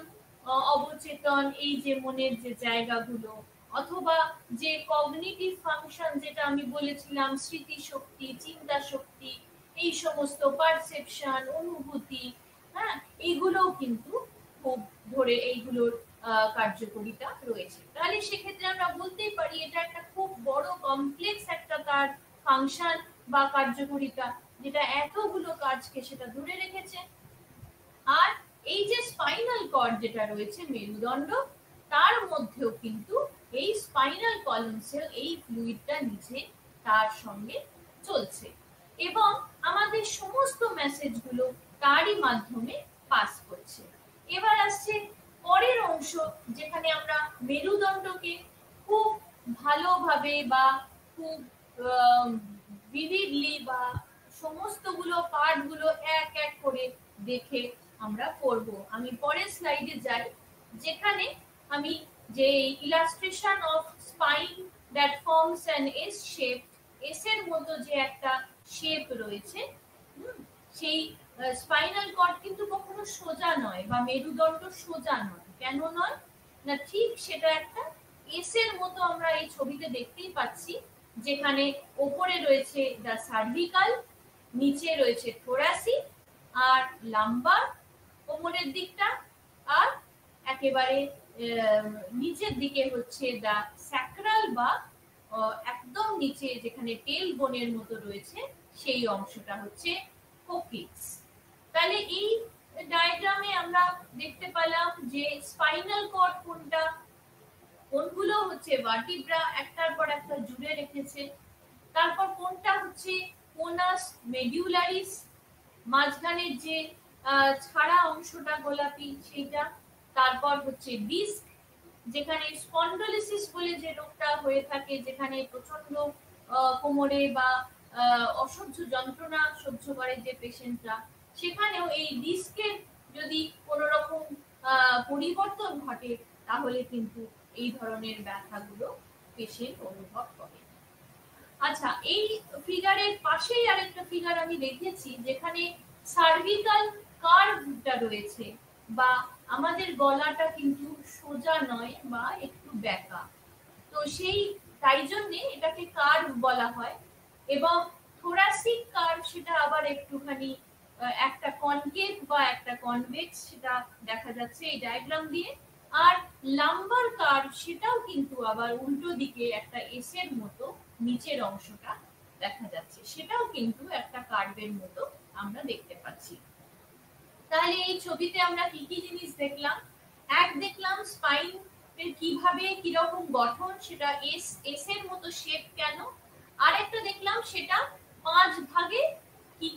অবচেতন এই যে মনের যে জায়গাগুলো, অথবা যে কগনিটিভ ফাংশন যেটা আমি বলেছিলাম, স্মৃতিশক্তি, চিন্তা শক্তি, এই সমস্ত পারসেপশন, অনুভূতি, হ্যাঁ, এইগুলোও কিন্তু খুব ধরে এইগুলোর কার্যকারিতা রয়েছে। তাহলে সেক্ষেত্রে আমরা বলতেই পারি এটা একটা খুব বড় কমপ্লেক্স একটা তার ফাংশন বা কার্যকারিতা, যেটা এতগুলো কাজকে সেটা ধরে রেখেছে। আর এই যে স্পাইনাল কর্ড যেটা রয়েছে, মেরুদণ্ড, তার মধ্যেও কিন্তু এই স্পাইনাল কলামসেও এই ফ্লুইডটা নিচে তার সঙ্গে চলছে, এবং আমাদের সমস্ত মেসেজগুলো তারই মাধ্যমে পাস করছে। এবার আসছে পরের অংশ, যেখানে আমরা মেরুদণ্ডকে খুব ভালোভাবে বা খুব ভিভিডলি বা সমস্তগুলো পার্টগুলো এক এক করে দেখে আমরা করব। আমি পরের স্লাইডে যাই, যেখানে আমি যে illustration of spine that forms an S shape, S এর মতো যে একটা শেপ রয়েছে, সেই স্পাইনাল কর্ড কিন্তু কখনো সোজা নয় বা মেরুদণ্ড সোজা নয়। কেন নয় না, ঠিক সেটা একটা এস এর মতো আমরা এই ছবিতে দেখতেই পাচ্ছি, যেখানে ওপরে রয়েছে দা সার্ভিকাল, নিচে রয়েছে থোরাসিক আর লাম্বার কোমরের দিকটা, আর একেবারে নিচের দিকে হচ্ছে দা স্যাক্রাল বা একদম নিচে যেখানে টেল বোনের মতো রয়েছে, সেই অংশটা হচ্ছে কোকিক্স। তাহলে এই ডায়াগ্রামে আমরা দেখতে পেলাম যে স্পাইনাল কর্ড কোনটা, কোনগুলো হচ্ছে ভার্টিব্রা একটার পর একটা জুড়ে রেখেছে, তারপর কোনটা হচ্ছে কোনাস মেডুলারিস, মাঝখানের যে ছাড়া অংশটা গোলাপি সেইটা, তারপর হচ্ছে ডিস্ক, যেখানে স্পন্ডোলিসিস বলে যে রোগটা হয়ে থাকে, যেখানে প্রচন্ড কোমরে বা অসহ্য যন্ত্রণা সহ্য করে যে পেশেন্টরা, সেখানেও এই ডিস্কের যদি কোনো রকম পরিবর্তন ঘটে, তাহলে কিন্তু এই ধরনের ব্যথাগুলো পেশেন্ট অনুভব করে। আচ্ছা, এই ফিগারের পাশেই আরেকটা ফিগার আমি দেখেছি, যেখানে সার্ভিকাল কার্ভটা রয়েছে, বা আমাদের গলাটা কিন্তু সোজা নয় বা একটু বেঁকা, তো সেই তাই জন্যে এটাকে কার্ভ বলা হয়। এবং থোরাসিক কার্ভ সেটা আবার একটুখানি একটা কনকেভ বা একটা কনভেক্স, সেটা দেখা যাচ্ছে এই ডায়াগ্রাম দিয়ে। আর লাম্বার কার্ভ সেটাও কিন্তু আবার উল্টো দিকে একটা এস এর মতো নিচের অংশটা দেখা যাচ্ছে, সেটাও কিন্তু একটা কার্ভের মতো আমরা দেখতে পাচ্ছি। তাহলে এই ছবিতে আমরা কি কি জিনিস দেখলাম? এক, দেখলাম স্পাইন কিভাবে কিরকম গঠন, সেটা এস এস এর মতো শেপ কেন। আর একটা দেখলাম সেটা 5 ভাগে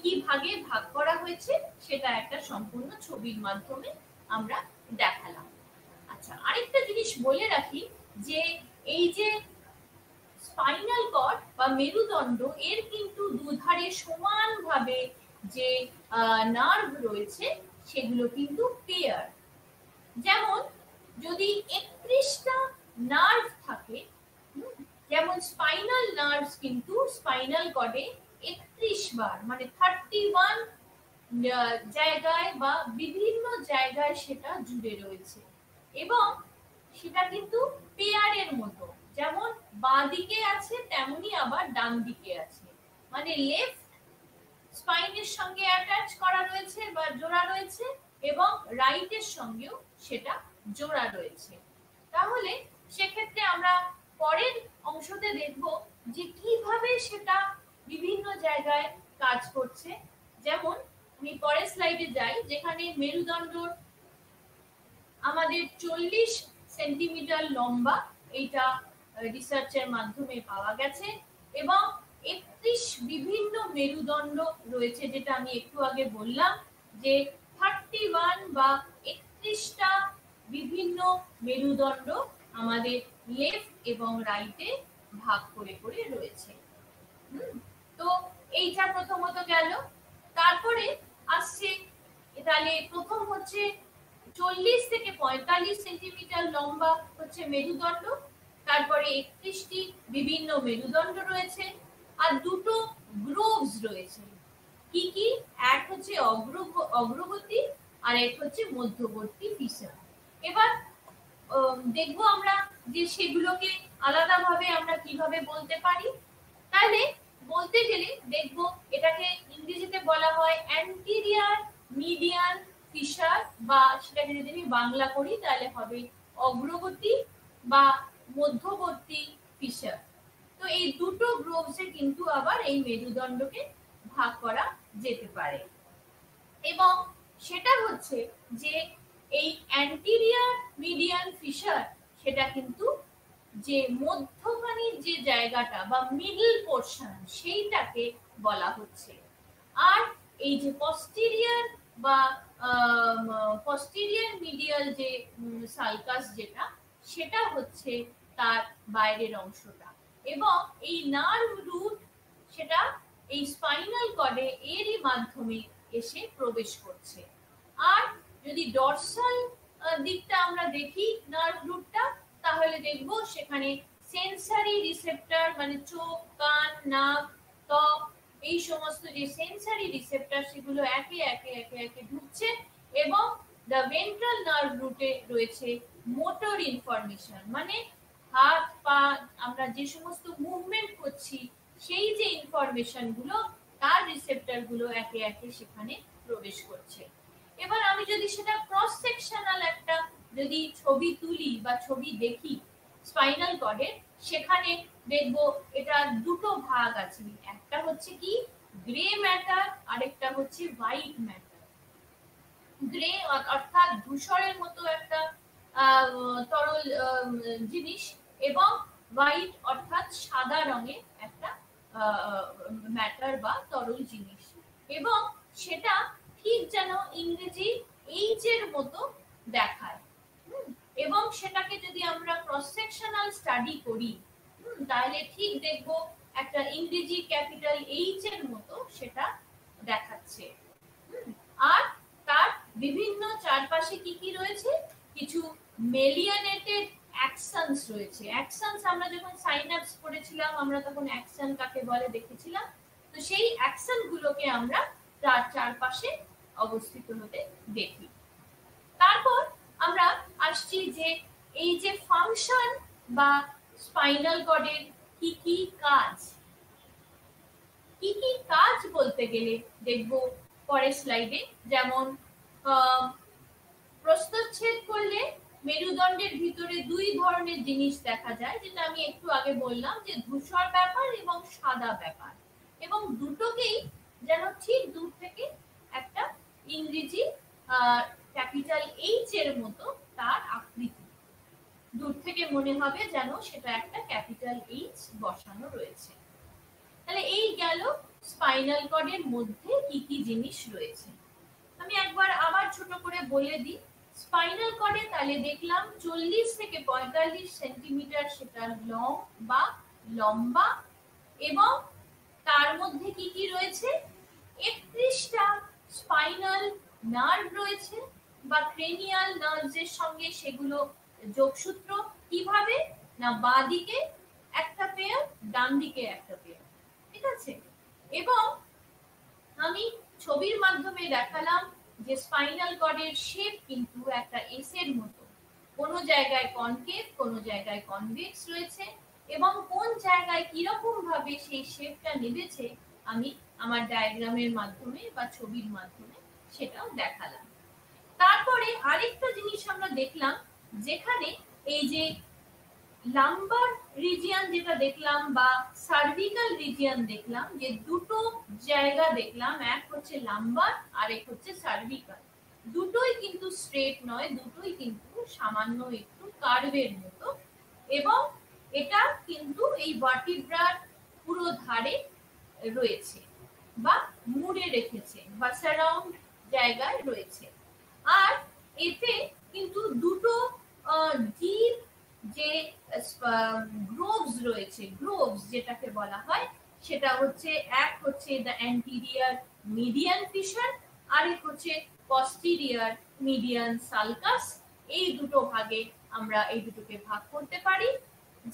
কি ভাগে ভাগ করা হয়েছে, সেটা একটা সম্পূর্ণ ছবির মাধ্যমে আমরা দেখালাম। আচ্ছা, আরেকটা জিনিস বলে রাখি যে এই যে স্পাইনাল কর্ড বা মেরুদণ্ড, এর কিন্তু দুধারে সমানভাবে যে নার্ভ রয়েছে সেগুলো কিন্তু পেয়ার। যেমন যদি 31টা নার্ভ থাকে, যেমন স্পাইনাল নার্ভস কিন্তু স্পাইনাল কর্ডে 31 বার মানে 31 জায়গায় বা বিভিন্ন জায়গায় সেটা জুড়ে রয়েছে, এবং সেটা কিন্তু পেয়ারের মতো, যেমন বাঁ দিকে আছে তেমনি আবার ডান দিকে আছে, মানে লেফট স্পাইনের সঙ্গে অ্যাটাচ করা রয়েছে বা জোড়া রয়েছে, এবং রাইটের সঙ্গেও সেটা জোড়া রয়েছে। তাহলে সেক্ষেত্রে আমরা পরের অংশতে দেখব যে কিভাবে সেটা বিভিন্ন জায়গায় কাজ করছে। যেমন আমি পরের স্লাইডে যাই, যেখানে মেরুদণ্ড আমাদের 40 সেন্টিমিটার লম্বা, এইটা রিসার্চের মাধ্যমে পাওয়া গেছে, এবং 31 বিভিন্ন মেরুদণ্ড রয়েছে, যেটা আমি একটু আগে বললাম যে 31 বা 31টা বিভিন্ন মেরুদণ্ড আমাদের লেফট এবং রাইটে ভাগ করে করে রয়েছে। তো এইটা প্রথমত গেল। তারপরে আসছে, তাহলে প্রথম হচ্ছে 40 থেকে 45 সেন্টিমিটার লম্বা হচ্ছে মেরুদণ্ড, তারপরে 31টি বিভিন্ন মেরুদণ্ড রয়েছে, আর দুটো গ্রোভস রয়েছে। কি কি? এক হচ্ছে অগ্রগতি আর এক হচ্ছে মধ্যবর্তী ফিশার। এবার দেখবো আমরা যে সেগুলোকে আলাদাভাবে আমরা কিভাবে বলতে পারি। তাহলে বলতে গেলে দেখবো এটাকে ইংরেজিতে বলা হয় অ্যান্টিরিয়ার মিডিয়ান ফিশার, বা সেটাকে যদি আমি বাংলা করি তাহলে হবে অগ্রগতি বা মধ্যবর্তী ফিশার। তো এই দুটো গ্রোভসে কিন্তু আবার এই মেরুদণ্ডকে ভাগ করা যেতে পারে, এবং সেটা হচ্ছে যে এই অ্যান্টিরিয়ার মিডিয়ান ফিশার, সেটা কিন্তু যে মধ্যখানির যে জায়গাটা বা মিডল পোর্শন, সেইটাকে বলা হচ্ছে। আর এই যে পস্টেরিয়ার বা পস্টেরিয়ার মিডিয়াল যে সালকাস, যেটা সেটা হচ্ছে তার বাইরের অংশটা, এবং এই নার্ভ রুট সেটা এই স্পাইনাল কর্ডে এরই মাধ্যমে এসে প্রবেশ করছে। আর যদি ডরসাল দিকটা আমরা দেখি নার্ভ রুটটা, তাহলে দেখব সেখানে সেন্সারি রিসেপ্টর, মানে চোখ, কান, নাক, ত্বক, এই সমস্ত যে সেন্সারি রিসেপ্টর, সেগুলো একে একে একে একে ঢুকছে, এবং দ্য ভেন্ট্রাল নার্ভ রুটে রয়েছে মোটর ইনফরমেশন, মানে হাত পা আমরা যে সমস্ত মুভমেন্ট করছি সেই যে ইনফরমেশন গুলো, তার রিসেপ্টর গুলো একে একে সেখানে প্রবেশ করছে। এবার আমি যদি সেটা ক্রস সেকশনাল একটা যদি ছবি তুলি বা ছবি দেখি স্পাইনাল কর্ডের, সেখানে দেখবো এটা দুটো ভাগ আছে, একটা হচ্ছে কি গ্রে ম্যাটার, আরেকটা হচ্ছে হোয়াইট ম্যাটার। গ্রে অর্থাৎ ধূসরের মতো একটা তরল জিনিস, এবং হোয়াইট অর্থাৎ সাদা রঙের একটা ম্যাটার বা তরল জিনিস, এবং সেটা ঠিক যেন ইংরেজি এইচ এর মতো দেখায়। এবং সেটাকে যদি আমরা ক্রস সেকশনাল স্টাডি করি, তাহলে ঠিক দেখব একটা ইংরেজি ক্যাপিটাল এইচ এর মতো সেটা দেখাচ্ছে। আর তার বিভিন্ন চারপাশে কি কি রয়েছে, কিছু মেলিয়ানেটেড অ্যাকশনস রয়েছে। অ্যাকশনস আমরা যখন সাইন্যাপস পড়েছিলাম, আমরা তখন অ্যাকশন কাকে বলে দেখেছিলাম। তো সেই অ্যাকশন গুলোকে আমরা তার চারপাশে অবস্থিত হতে দেখি। তারপর আমরা আসছি যে এই যে ফাংশন বা স্পাইনাল কর্ডের কি কি কাজ, কি কি কাজ বলতে গেলে দেখব পরের স্লাইডে। যেমন প্রস্থচ্ছেদ করলে মেরুদণ্ডের ভিতরে দুই ধরনের জিনিস দেখা যায়, যেটা আমি একটু আগে বললাম যে ধূসর ব্যাপার এবং সাদা ব্যাপার, এবং দুটোকেই যেন ঠিক দূর থেকে একটা ইংরেজি ক্যাপিটাল এইচ এর মতো তার আকৃতি, দূর থেকে মনে হবে যেন সেটা একটা ক্যাপিটাল এইচ বসানো রয়েছে। তাহলে এই গেল স্পাইনাল কর্ডের মধ্যে কি কি জিনিস রয়েছে। আমি একবার আবার ছোট করে বলে দিই। স্পাইনাল কর্ডে তাহলে দেখলাম 40 থেকে 45 সেন্টিমিটার সেটা লং বা লম্বা, এবং তার মধ্যে কি কি রয়েছে, 31টা স্পাইনাল নার্ভ রয়েছে বা ক্রেনিয়াল নার্ভসের সঙ্গে সেগুলো যোগসূত্র। কিভাবে না, বাঁ দিকে একটা পেয়ার, ডান দিকে একটা পেয়ার, ঠিক আছে। এবং আমি ছবির মাধ্যমে দেখালাম যে স্পাইনাল কর্ডের শেপ কিন্তু একটা এস এর মতো, কোনো জায়গায় কনকেভ, কোনো জায়গায় কনভেক্স রয়েছে, এবং কোন জায়গায় কিরকম ভাবে সেই শেপটা নেমেছে আমি আমার ডায়াগ্রামের মাধ্যমে বা ছবির মাধ্যমে সেটাও দেখালাম। তারপরে আরেকটা জিনিস আমরা দেখলাম, যেখানে এই যে লাম্বার রিজিয়ন যেটা দেখলাম বা সার্ভিক্যাল রিজিয়ন দেখলাম, যে দুটো জায়গা দেখলাম, এক হচ্ছে লাম্বার আর এক হচ্ছে সার্ভিক্যাল। দুটোই কিন্তু স্ট্রেট নয়, দুটোই কিন্তু সামান্য একটু কার্ভের মতো, এবং এটা কিন্তু এই ভার্টিব্রার পুরো ধারে রয়েছে বা মুড়ে রেখেছে বা সারাউন্ড জায়গায় রয়েছে। আর এতে কিন্তু দুটো ডিপ যে গ্রোভস রয়েছে, গ্রোভস যেটাকে বলা হয়, সেটা হচ্ছে এক হচ্ছে দ্য অ্যান্টিরিয়ার মিডিয়ান ফিশার, আরেক হচ্ছে পস্টিরিয়ার মিডিয়ান সালকাস। এই দুটো ভাগে আমরা এই দুটোকে ভাগ করতে পারি,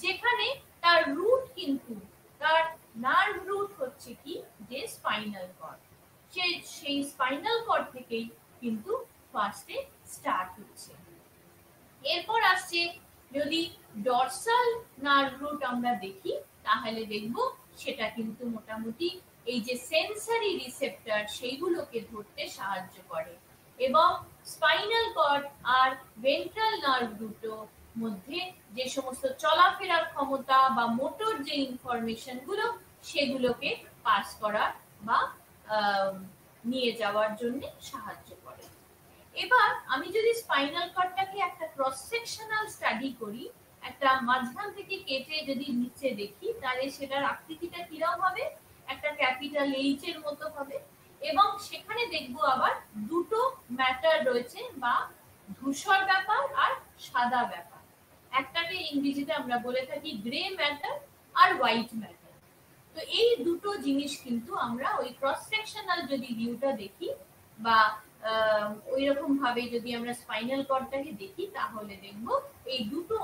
যেখানে তার রুট কিন্তু, তার নার্ভ রুট হচ্ছে কি, যে স্পাইনাল কর্ড। সেই স্পাইনাল কর্ড থেকেই কিন্তু ফার্স্টে স্টার্ট হচ্ছে। এরপর আসছে, যদি ডরসাল নার্ভ রুট আমরা দেখি, তাহলে দেখব সেটা কিন্তু মোটামুটি এই যে সেন্সরি রিসেপ্টর সেইগুলোকে ধরতে সাহায্য করে, এবং স্পাইনাল কর্ড আর ভেন্ট্রাল নার্ভ রুটের মধ্যে যে সমস্ত চলাফেরার ক্ষমতা বা মোটর যে ইনফরমেশন গুলো, সেগুলোকে পাস করা বা নিয়ে যাওয়ার জন্য সাহায্য করে। এবার আমি যদি স্পাইনাল কর্ডটাকে একটা ক্রস সেকশনাল স্টাডি করি, একটা মাঝখান থেকে কেটে যদি নিচে দেখি, তাহলে সেটার আকৃতিটা কিরকম হবে, একটা ক্যাপিটাল এইচ এর মতো হবে, এবং সেখানে দেখব আবার দুটো ম্যাটার রয়েছে বা ধূসর ব্যাপার আর সাদা ব্যাপার। একটাকে ইংরেজিতে আমরা বলে থাকি গ্রে ম্যাটার আর হোয়াইট ম্যাটার। তো এই দুটো জিনিস কিন্তু আমরা ওই ক্রস সেকশনাল যদি ভিউটা দেখি বা ওই রকম ভাবে যদি আমরা স্পাইনাল কর্ডটাকে দেখি, তাহলে দেখব এই দুটো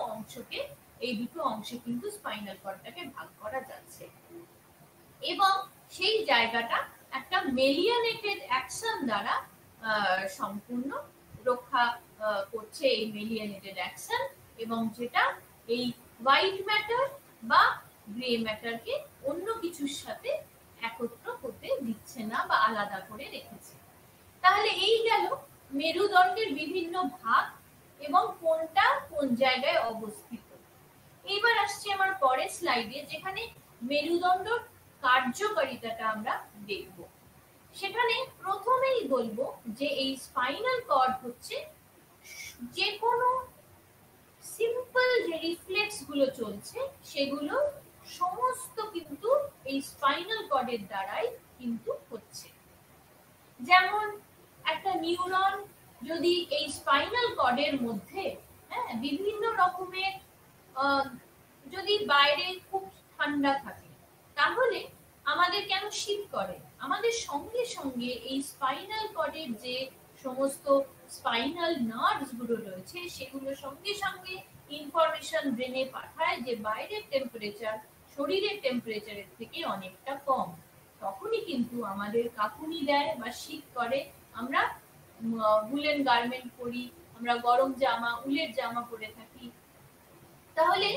অংশে কিন্তু স্পাইনাল কর্ডটাকে ভাগ করা যাচ্ছে, এবং সেই জায়গাটা একটা মেলিয়ানেটেড অ্যাকশন দ্বারা সম্পূর্ণ রক্ষা করছে, এই মেলিয়ানেটেড অ্যাকশন, এবং যেটা এই হোয়াইট ম্যাটার বা গ্রে ম্যাটারকে অন্য কিছুর সাথে একত্র হতে দিচ্ছে না বা আলাদা করে রেখেছে। তাহলে এই গেল মেরুদণ্ডের বিভিন্ন ভাগ এবং কোনটা কোন জায়গায় অবস্থিত। এইবার আসছে আমার পরের স্লাইডে, যেখানে মেরুদণ্ড কার্যকারিতাটা আমরা দেখব। সেখানে প্রথমেই বলবো যে এই স্পাইনাল কর্ড হচ্ছে যে কোনো সিম্পল যে রিফ্লেক্স গুলো চলছে, সেগুলো সমস্ত কিন্তু এই স্পাইনাল কর্ডের দ্বারাই কিন্তু হচ্ছে। যেমন একটা নিউরন যদি এই স্পাইনাল কর্ডের মধ্যে বিভিন্ন রকমের, যদি বাইরে খুব ঠান্ডা থাকে, তাহলে আমাদের কেন শীত করে, আমাদের সঙ্গে সঙ্গে এই স্পাইনাল কর্ডের যে সমস্ত স্পাইনাল নার্ভস গুলো রয়েছে, সেগুলো সঙ্গে সঙ্গে ইনফরমেশন ব্রেনে পাঠায় যে বাইরের টেম্পারেচার শরীরের টেম্পারেচারের থেকে অনেকটা কম। তখনই কিন্তু আমাদের কাঁপুনি দেয় বা শীত করে, আমরা উলেন গার্মেন্ট পরি, আমরা গরম জামা, উলের জামা পরে থাকি। তাহলে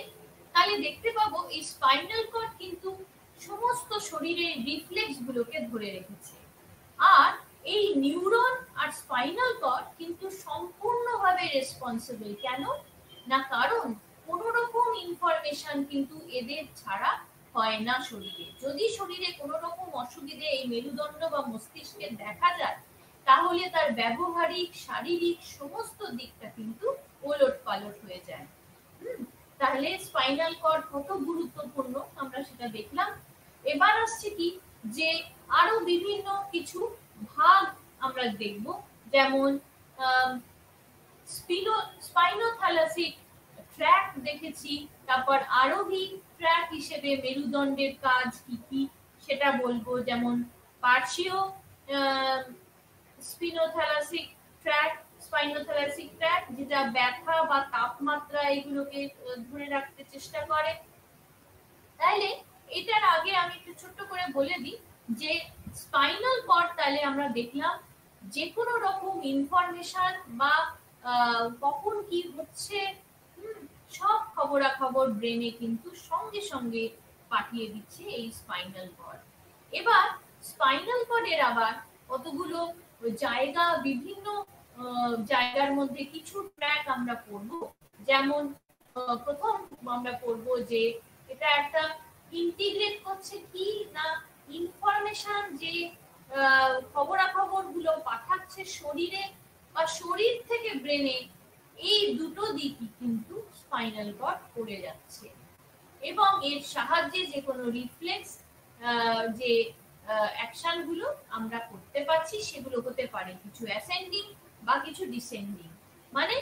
দেখতে পাবো এই স্পাইনাল কর্ড কিন্তু সমস্ত শরীরের রিফ্লেক্স গুলোকে ধরে রেখেছে। আর এই নিউরন আর স্পাইনাল কর্ড কিন্তু সম্পূর্ণভাবে রেসপন্সিবল। কেন না, কারণ কোনো রকম ইনফরমেশন কিন্তু এদের ছাড়া হয় না শরীরে। যদি শরীরে কোনো রকম অসুবিধে এই মেরুদণ্ড বা মস্তিষ্কে দেখা যায়, তাহলে তার ব্যবহারিক, শারীরিক সমস্ত দিকটা কিন্তু ওলট পালট হয়ে যায়। তাহলে স্পাইনাল কর্ড কত গুরুত্বপূর্ণ আমরা সেটা দেখলাম। এবার আসছে কি যে আরো বিভিন্ন কিছু ভাগ আমরা দেখব, যেমন স্পাইনোথ্যালাসিক ট্র্যাক দেখেছি, তারপর আরোহী ট্র্যাক হিসেবে মেরুদণ্ডের কাজ কি কি সেটা বলবো, যেমন পার্শ্বীয় স্পিনোথ্যালাসিক ট্র্যাক স্পাইনোথ্যালাসিক ট্র্যাক যেটা ব্যথা বা তাপমাত্রা এগুলোকে ধরে রাখতে চেষ্টা করে। তাইলে এটার আগে আমি একটু ছোট্ট করে বলে দিই যে স্পাইনাল কর্ড তাহলে আমরা দেখলাম যে কোনো রকম ইনফরমেশন বা কখন কি হচ্ছে সব খবরাখবর ব্রেনে কিন্তু সঙ্গে সঙ্গে পাঠিয়ে দিচ্ছে এই স্পাইনাল কর্ড। এবার স্পাইনাল কর্ডের আবার কতগুলো জায়গা, বিভিন্ন জায়গার মধ্যে কিছু ট্র্যাক আমরা পড়বো, যেমন প্রথম আমরা পড়বো যে এটা একটা ইন্টিগ্রেট করছে কি না ইনফরমেশন, যে খবরাখবর গুলো পাঠাচ্ছে শরীরে বা শরীর থেকে ব্রেনে, এই দুটো দিকই কিন্তু স্পাইনাল কর্ড করে যাচ্ছে। এবং এর সাহায্যে যে কোনো রিফ্লেক্স যে অ্যাকশন গুলো আমরা করতে পারছি সেগুলো হতে পারে কিছু অ্যাসেন্ডিং বা কিছু ডিসেন্ডিং, মানে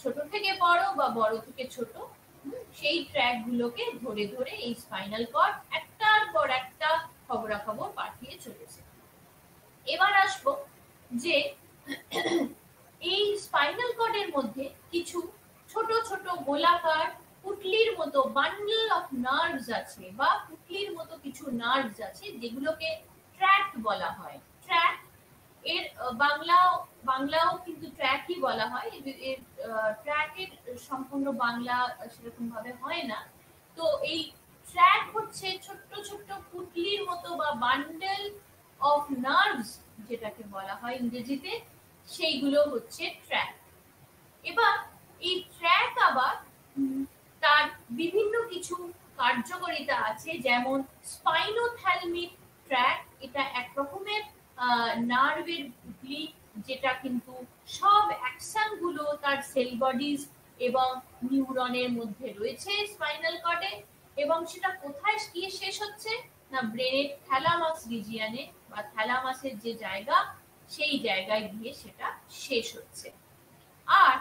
ছোট থেকে বড় বা বড় থেকে ছোট, সেই ট্র্যাক গুলোকে ধরে ধরে এই স্পাইনাল কর্ড একটার পর একটা খবরাখবর পাঠিয়ে চলেছে। এবার আসবো যে এই স্পাইনাল কর্ডের মধ্যে কিছু ছোট ছোট গোলাকার পুটলির মতো বান্ডল অফ নার্ভস আছে, বা পুটলির মতো কিছু নার্ভস আছে যেগুলোকে ট্র্যাক বলা হয়। ট্র্যাক এর বাংলাও কিন্তু ট্র্যাকই বলা হয়। এর ট্র্যাকের সম্পূর্ণ বাংলা সেরকম ভাবে হয় না। তো এই ট্র্যাক হচ্ছে ছোট্ট ছোট্ট পুটলির মতো বা বান্ডেল অফ নার্ভস যেটাকে বলা হয় ইংরেজিতে, সেইগুলো হচ্ছে ট্র্যাক। এবার এই ট্র্যাক আবার তার বিভিন্ন কিছু কার্যকারিতা আছে, যেমন স্পাইনোথ্যালমিক ট্র্যাক, এটা এক রকমের নার্ভের পুটলি যেটা কিন্তু সব অ্যাকশন গুলো তার সেল বডিজ এবং নিউরনের মধ্যে রয়েছে স্পাইনাল কর্ডে, এবং সেটা কোথায় গিয়ে শেষ হচ্ছে না ব্রেনের থ্যালামাস রিজিয়নে বা থ্যালামাসের যে জায়গা সেই জায়গায় গিয়ে সেটা শেষ হচ্ছে। আর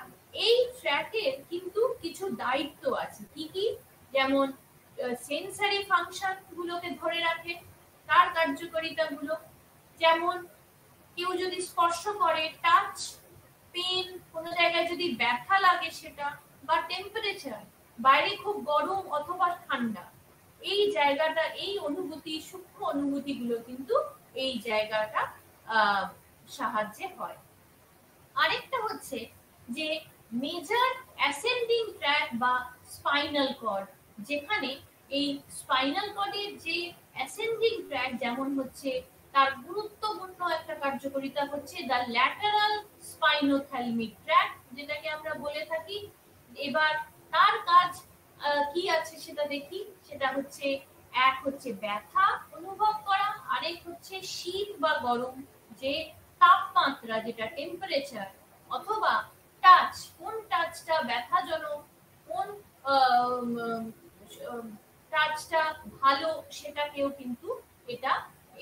এই ট্র্যাকের কিন্তু কিছু দায়িত্ব আছে, কি কি, যেমন সেন্সরি ফাংশন গুলোকে ধরে রাখে, তার কার্যকারিতা গুলো, যেমন কেউ যদি স্পর্শ করে, টাচ, পেন, কোনো জায়গায় যদি ব্যথা লাগে সেটা, বা টেম্পারেচার, বাইরে খুব গরম অথবা ঠান্ডা, এই জায়গাটা, এই অনুভূতি, সূক্ষ্ম অনুভূতি গুলো কিন্তু এই জায়গাটা সাহায্যে হয়। আরেকটা হচ্ছে যে মেজর অ্যাসেন্ডিং ট্র্যাক বা স্পাইনাল কর্ড, যেখানে এই স্পাইনাল কর্ডের যে অ্যাসেন্ডিং ট্র্যাক, যেমন হচ্ছে তার গুরুত্বপূর্ণ একটা কার্যকারিতা হচ্ছে দ্য ল্যাটারাল স্পাইনোথ্যালমিক ট্র্যাক, যেটাকে আমরা বলে থাকি। এবার তার কাজ কি আছে সেটা দেখি, সেটা হচ্ছে এক হচ্ছে ব্যথা অনুভব করা, আরেক হচ্ছে শীত বা গরম যে তাপমাত্রা, যেটা টেম্পারেচার, অথবা টাচ, কোন টাচটা ব্যথাজনক, কোন টাচটা ভালো, সেটাকেও কিন্তু এটা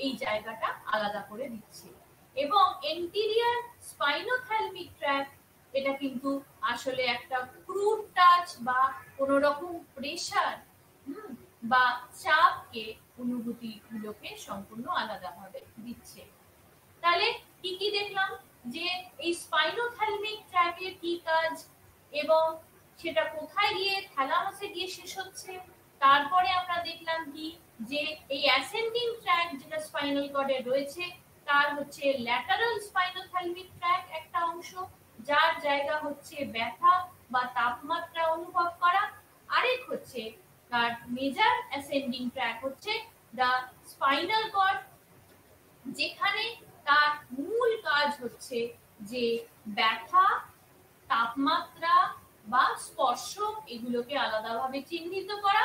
এই জায়গাটা আলাদা করে দিচ্ছে। এবং এন্টিরিয়র স্পাইনোথ্যালমিক ট্র্যাক, এটা কিন্তু আসলে একটা ক্রুড টাচ বা কোন রকম প্রেসার বা চাপকে, অনুভূতি গুলোকে সম্পূর্ণ আলাদাভাবে দিচ্ছে। তাহলে কি কি দেখলাম, যে এই স্পাইনোথ্যালমিক ট্র্যাকের কি কাজ এবং সেটা কোথায় গিয়ে থ্যালামাসে গিয়ে শেষ হচ্ছে। তারপরে আমরা দেখলাম কি, যে এই অ্যাসেন্ডিং ট্র্যাক যেটা স্পাইনাল কর্ডে রয়েছে, তার হচ্ছে ল্যাটারাল স্পাইনোথ্যালমিক ট্র্যাক একটা অংশ, যার জায়গা হচ্ছে ব্যথা বা তাপমাত্রা অনুভব করা। আরেক হচ্ছে তার মেজর অ্যাসেন্ডিং ট্র্যাক হচ্ছে দ্য স্পাইনাল কর্ড, যেখানে তার মূল কাজ হচ্ছে যে ব্যথা, তাপমাত্রা বা স্পর্শ, এগুলোকে আলাদাভাবে চিহ্নিত করা।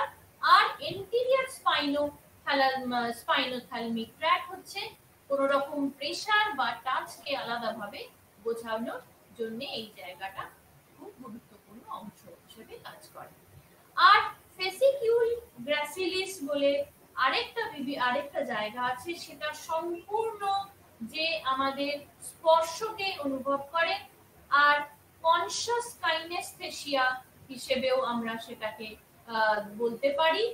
আর এন্টিরিয়র স্পাইনোথ্যালমিক ট্র্যাক হচ্ছে কোন রকম প্রেসার বা টাচকে আলাদাভাবে বোঝানোর জন্য এই জায়গাটা খুব গুরুত্বপূর্ণ অংশ হিসেবে কাজ করে। আর ফেসিকিউল গ্রাসিলিস বলে আরেকটা জায়গা আছে, সেটা সম্পূর্ণ যে আমাদের স্পর্শকে অনুভব করে, আর কনশাস কাইনেস্থেসিয়া হিসেবেও আমরা সেটাকে বলতে পারি।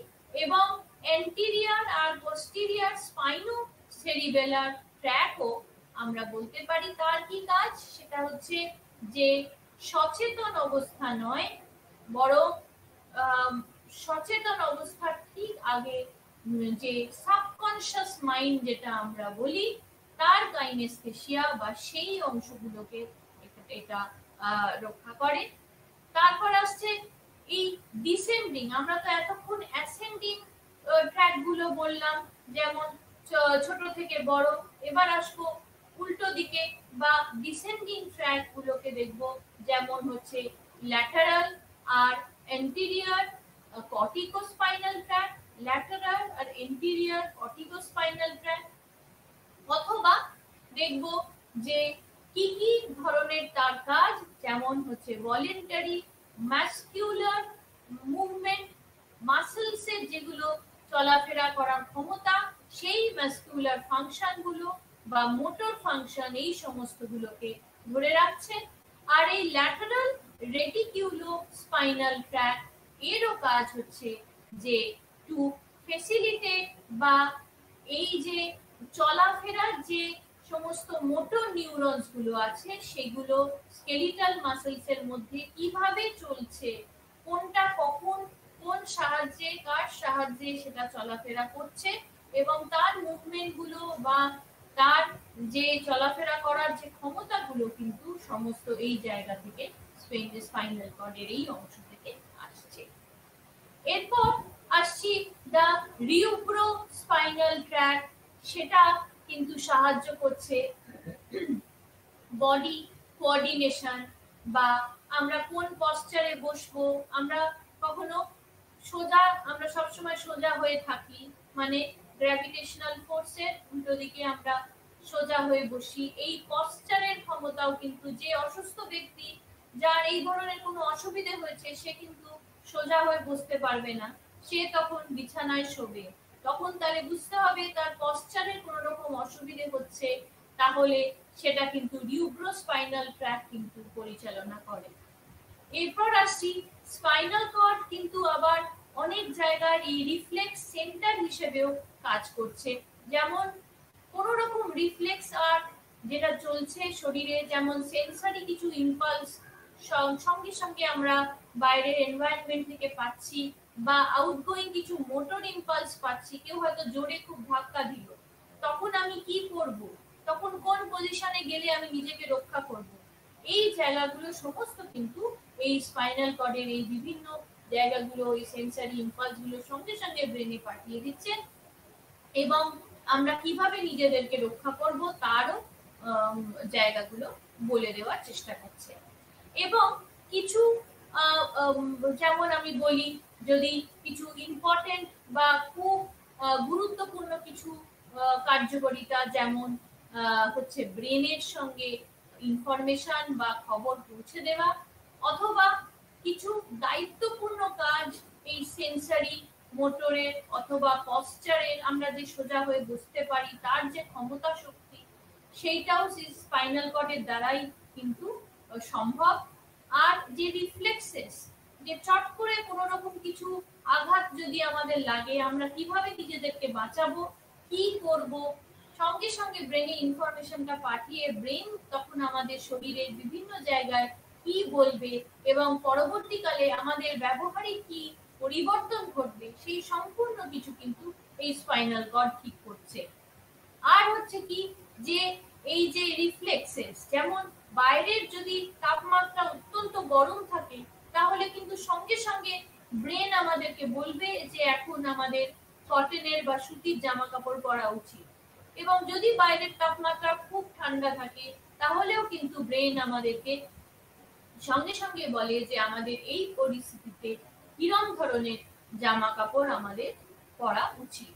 এবং অ্যান্টেরিয়র আর পোস্টেরিয়র স্পাইনো সেরিবেলার ট্র্যাকও আমরা বলতে পারি। তার কি কাজ? সেটা হচ্ছে যে সচেতন অবস্থা নয়, বরং সচেতন অবস্থার ঠিক আগে যে সাবকনশিয়াস মাইন্ড যেটা আমরা বলি, তার কাইনেস্থেসিয়া বা সেই অংশগুলোকে এটা রক্ষা করে। তারপর আসছে এই ডিসেন্ডিং, আমরা তো এতক্ষণ অ্যাসেন্ডিং ট্র্যাক গুলো বললাম, যেমন ছোট থেকে বড়। এবার আসবো উল্টো দিকে বা ডিসেন্ডিং ট্র্যাক গুলোকে দেখবো, যেমন হচ্ছে ল্যাটারাল আর অ্যান্টেরিয়র কর্টিকোস্পাইনাল ট্র্যাক, ল্যাটারাল আর অ্যান্টেরিয়র কর্টিকোস্পাইনাল ট্র্যাক। অথবা দেখব যে কি কি ধরনের তার কাজ, যেমন হচ্ছে ভলেন্টারি মাসকিউলার মুভমেন্ট, মাসেলসের যেগুলো চলাফেরা করার ক্ষমতা, সেই মাসকিউলার ফাংশন গুলো বা মোটর ফাংশন, এই সমস্তগুলোকে ধরে রাখছে। আর এই ল্যাটারাল রেটিকিউলো স্পাইনাল ট্র্যাক, এরও কাজ হচ্ছে যে টু ফেসিলিটেট বা এই যে চলাফেরার যে সমস্ত মোটর নিউরনস গুলো আছে, সেগুলো স্কেলিটাল মাসেলসের মধ্যে কিভাবে চলছে, কোনটা কখন কোন সাহায্যে কার সাহায্যে সেটা চলাফেরা করছে, এবং তার মুভমেন্ট গুলো বা তার যে চলাফেরা করার যে ক্ষমতাগুলো কিন্তু সমস্ত এই জায়গা থেকে, স্পাইনাল কর্ডের এই অংশ থেকে আসছে। এরপর আসছি দা রিউব্রো স্পাইনাল ট্র্যাক, সেটা কিন্তু সাহায্য করছে বডি কোঅর্ডিনেশন, বা আমরা কোন পশ্চারে বসবো, আমরা কখনো সোজা, আমরা সবসময় সোজা হয়ে থাকি, মানে গ্র্যাভিটেশনাল ফোর্সের উল্টো দিকে আমরা সোজা হয়ে বসি। এই পশ্চারের ক্ষমতাও কিন্তু, যে অসুস্থ ব্যক্তি যার এই ধরনের কোনো অসুবিধে হয়েছে, সে কিন্তু সোজা হয়ে বসতে পারবে না, সে তখন বিছানায় শোবে। তখন তাহলে বুঝতে হবে তার পশ্চারের কোনো রকম অসুবিধে হচ্ছে, তাহলে সেটা কিন্তু রিউব্রোস্পাইনাল ট্র্যাক কিন্তু পরিচালনা করে। এরপর আসছি স্পাইনাল কর্ড কিন্তু আবার অনেক জায়গায় এই রিফ্লেক্স সেন্টার হিসেবেও কাজ করছে। যেমন কোন রকম রিফ্লেক্স আর্ট যেটা চলছে শরীরে, যেমন সেন্সরি কিছু ইম্পালস সঙ্গে সঙ্গে আমরা বাইরের এনভায়রনমেন্ট থেকে পাচ্ছি, বা আউটগোয়িং কিছু মোটর ইম্পালস পাচ্ছি, কেউ হয়তো জোরে খুব ধাক্কা দিল, তখন আমি কি করব, তখন কোন পজিশনে গেলে আমি নিজেকে রক্ষা করব, এই জায়গাগুলো সমস্ত কিন্তু এই স্পাইনাল কর্ডের এই বিভিন্ন জায়গাগুলো এই সেন্সরি ইম্পালস গুলো সঙ্গে সঙ্গে ব্রেনে পাঠিয়ে দিচ্ছে, এবং আমরা কিভাবে নিজেদেরকে রক্ষা করব তারও জায়গাগুলো বলে দেওয়ার চেষ্টা করছে। এবং কিছু যেমন আমি বলি, যদি কিছু ইম্পর্টেন্ট বা খুব গুরুত্বপূর্ণ কিছু কার্যকারিতা, যেমন হচ্ছে ব্রেনের সঙ্গে ইনফরমেশন বা খবর পৌঁছে দেওয়া, অথবা কিছু দায়িত্বপূর্ণ কাজ এই সেন্সরি মোটরের অথবা পশ্চারের, আমরা যে সোজা হয়ে বসতে পারি তার যে ক্ষমতা শক্তি, সেইটাও স্পাইনাল কর্ডের দ্বারাই কিন্তু সম্ভব। আর যে রিফ্লেক্সেস, যে চট করে কোনো রকম কিছু আঘাত যদি আমাদের লাগে, আমরা কিভাবে নিজেদেরকে বাঁচাবো, কি করব, সঙ্গে সঙ্গে ব্রেনে ইনফরমেশনটা পাঠিয়ে ব্রেন তখন আমাদের শরীরের বিভিন্ন জায়গায় কি বলবে এবং পরবর্তীকালে আমাদের ব্যবহারিক কি পরিবর্তন ঘটবে, সেই সম্পূর্ণ কিছু কিন্তু এই স্পাইনাল কর্ড ঠিক করছে। আর হচ্ছে কি, যে এই যে রিফ্লেক্সেস, যেমন বাইরের যদি তাপমাত্রা অত্যন্ত গরম থাকে, তাহলে কিন্তু সঙ্গে সঙ্গে ব্রেন আমাদেরকে বলবে যে এখন আমাদের কটনের বা সুতির জামা কাপড় পরা উচিত। এবং যদি বাইরের তাপমাত্রা খুব ঠান্ডা থাকে, তাহলেও কিন্তু ব্রেন আমাদেরকে সঙ্গে সঙ্গে বলে যে আমাদের এই পরিস্থিতিতে কিরম ধরনের জামা কাপড় আমাদের পরা উচিত।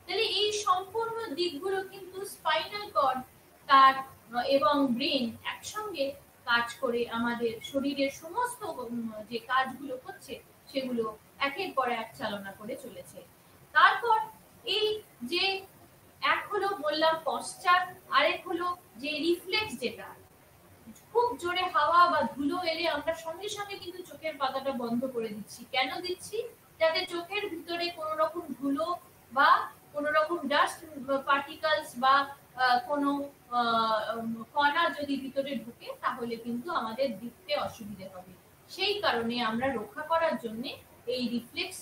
তাহলে এই সম্পূর্ণ দিকগুলো কিন্তু স্পাইনাল কর্ড তার এবং ব্রেন একসঙ্গে কাজ করে আমাদের শরীরের সমস্ত যে কাজগুলো হচ্ছে সেগুলো একের পর এক চালনা করে চলেছে। তারপর এই যে এক হলো বললাম পশ্চাৎ, আরেক হলো যে রিফ্লেক্স, যেটা খুব জোরে হাওয়া বা ধুলো এলে আমরা সঙ্গে সঙ্গে কিন্তু চোখের পাতাটা বন্ধ করে দিচ্ছি। কেন দিচ্ছি? যাতে চোখের ভিতরে কোনো রকম ধুলো বা কোনো রকম ডাস্ট পার্টিকেলস বা কোনো কণা যদি ভিতরে ঢুকে তাহলে কিন্তু আমাদের দেখতে অসুবিধে হবে। সেই কারণে আমরা রক্ষা করার জন্য এই রিফ্লেক্স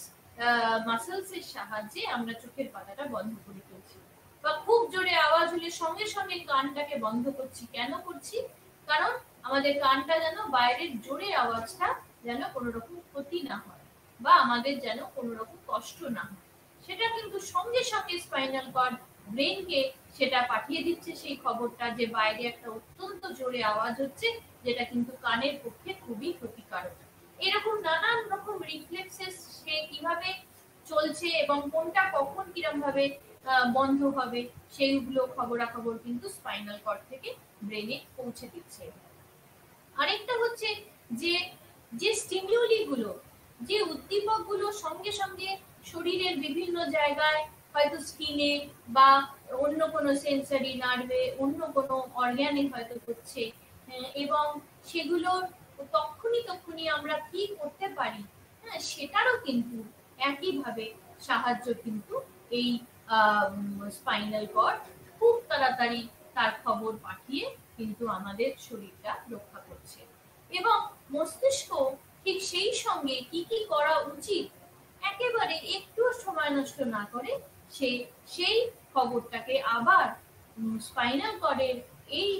মাসেলস এর সাহায্যে আমরা চোখের পাতাটা বন্ধ করে ফেলছি। বা খুব জোরে আওয়াজ হলে সঙ্গে সঙ্গে কানটাকে বন্ধ করছি। কেন করছি? কারণ আমাদের কানটা যেন বাইরের জোরে আওয়াজটা যেন কোনো রকম ক্ষতি না হয় বা আমাদের যেন কোনো রকম কষ্ট না হয়। সেটা কিন্তু সঙ্গে সঙ্গে স্পাইনাল কর্ড ব্রেনকে সেটা পাঠিয়ে দিচ্ছে সেই খবরটা যে বাইরে একটা অত্যন্ত জোরে আওয়াজ হচ্ছে, যেটা কিন্তু কানের পক্ষে খুবই ক্ষতিকারক। এরকম নানান রকম রিফ্লেক্সেস সে কিভাবে চলছে এবং কোনটা কখন কিরম ভাবে বন্ধ হবে সেইগুলো খবরাখবর কিন্তু স্পাইনাল কর্ড থেকে ব্রেনে পৌঁছে দিচ্ছে। আরেকটা হচ্ছে যে যে স্টিমিউলি গুলো, যে উদ্দীপক গুলো সঙ্গে সঙ্গে শরীরের বিভিন্ন জায়গায় হয়তো স্কিনে বা অন্য কোনো সেন্সরি নার্ভে অন্য কোনো অর্গানে হয়তো হচ্ছে, এবং সেগুলোর তক্ষুনি আমরা কি করতে পারি, হ্যাঁ, সেটারও কিন্তু একইভাবে সাহায্য কিন্তু এই স্পাইনাল কর্ড খুব তাড়াতাড়ি তার খবর পাঠিয়ে কিন্তু আমাদের শরীরটা রক্ষা করছে। এবং মস্তিষ্ক ঠিক সেই সঙ্গে কি কি করা উচিত একেবারে একটু সময় নষ্ট না করে সে সেই খবরটাকে আবার স্পাইনাল কর্ডের এই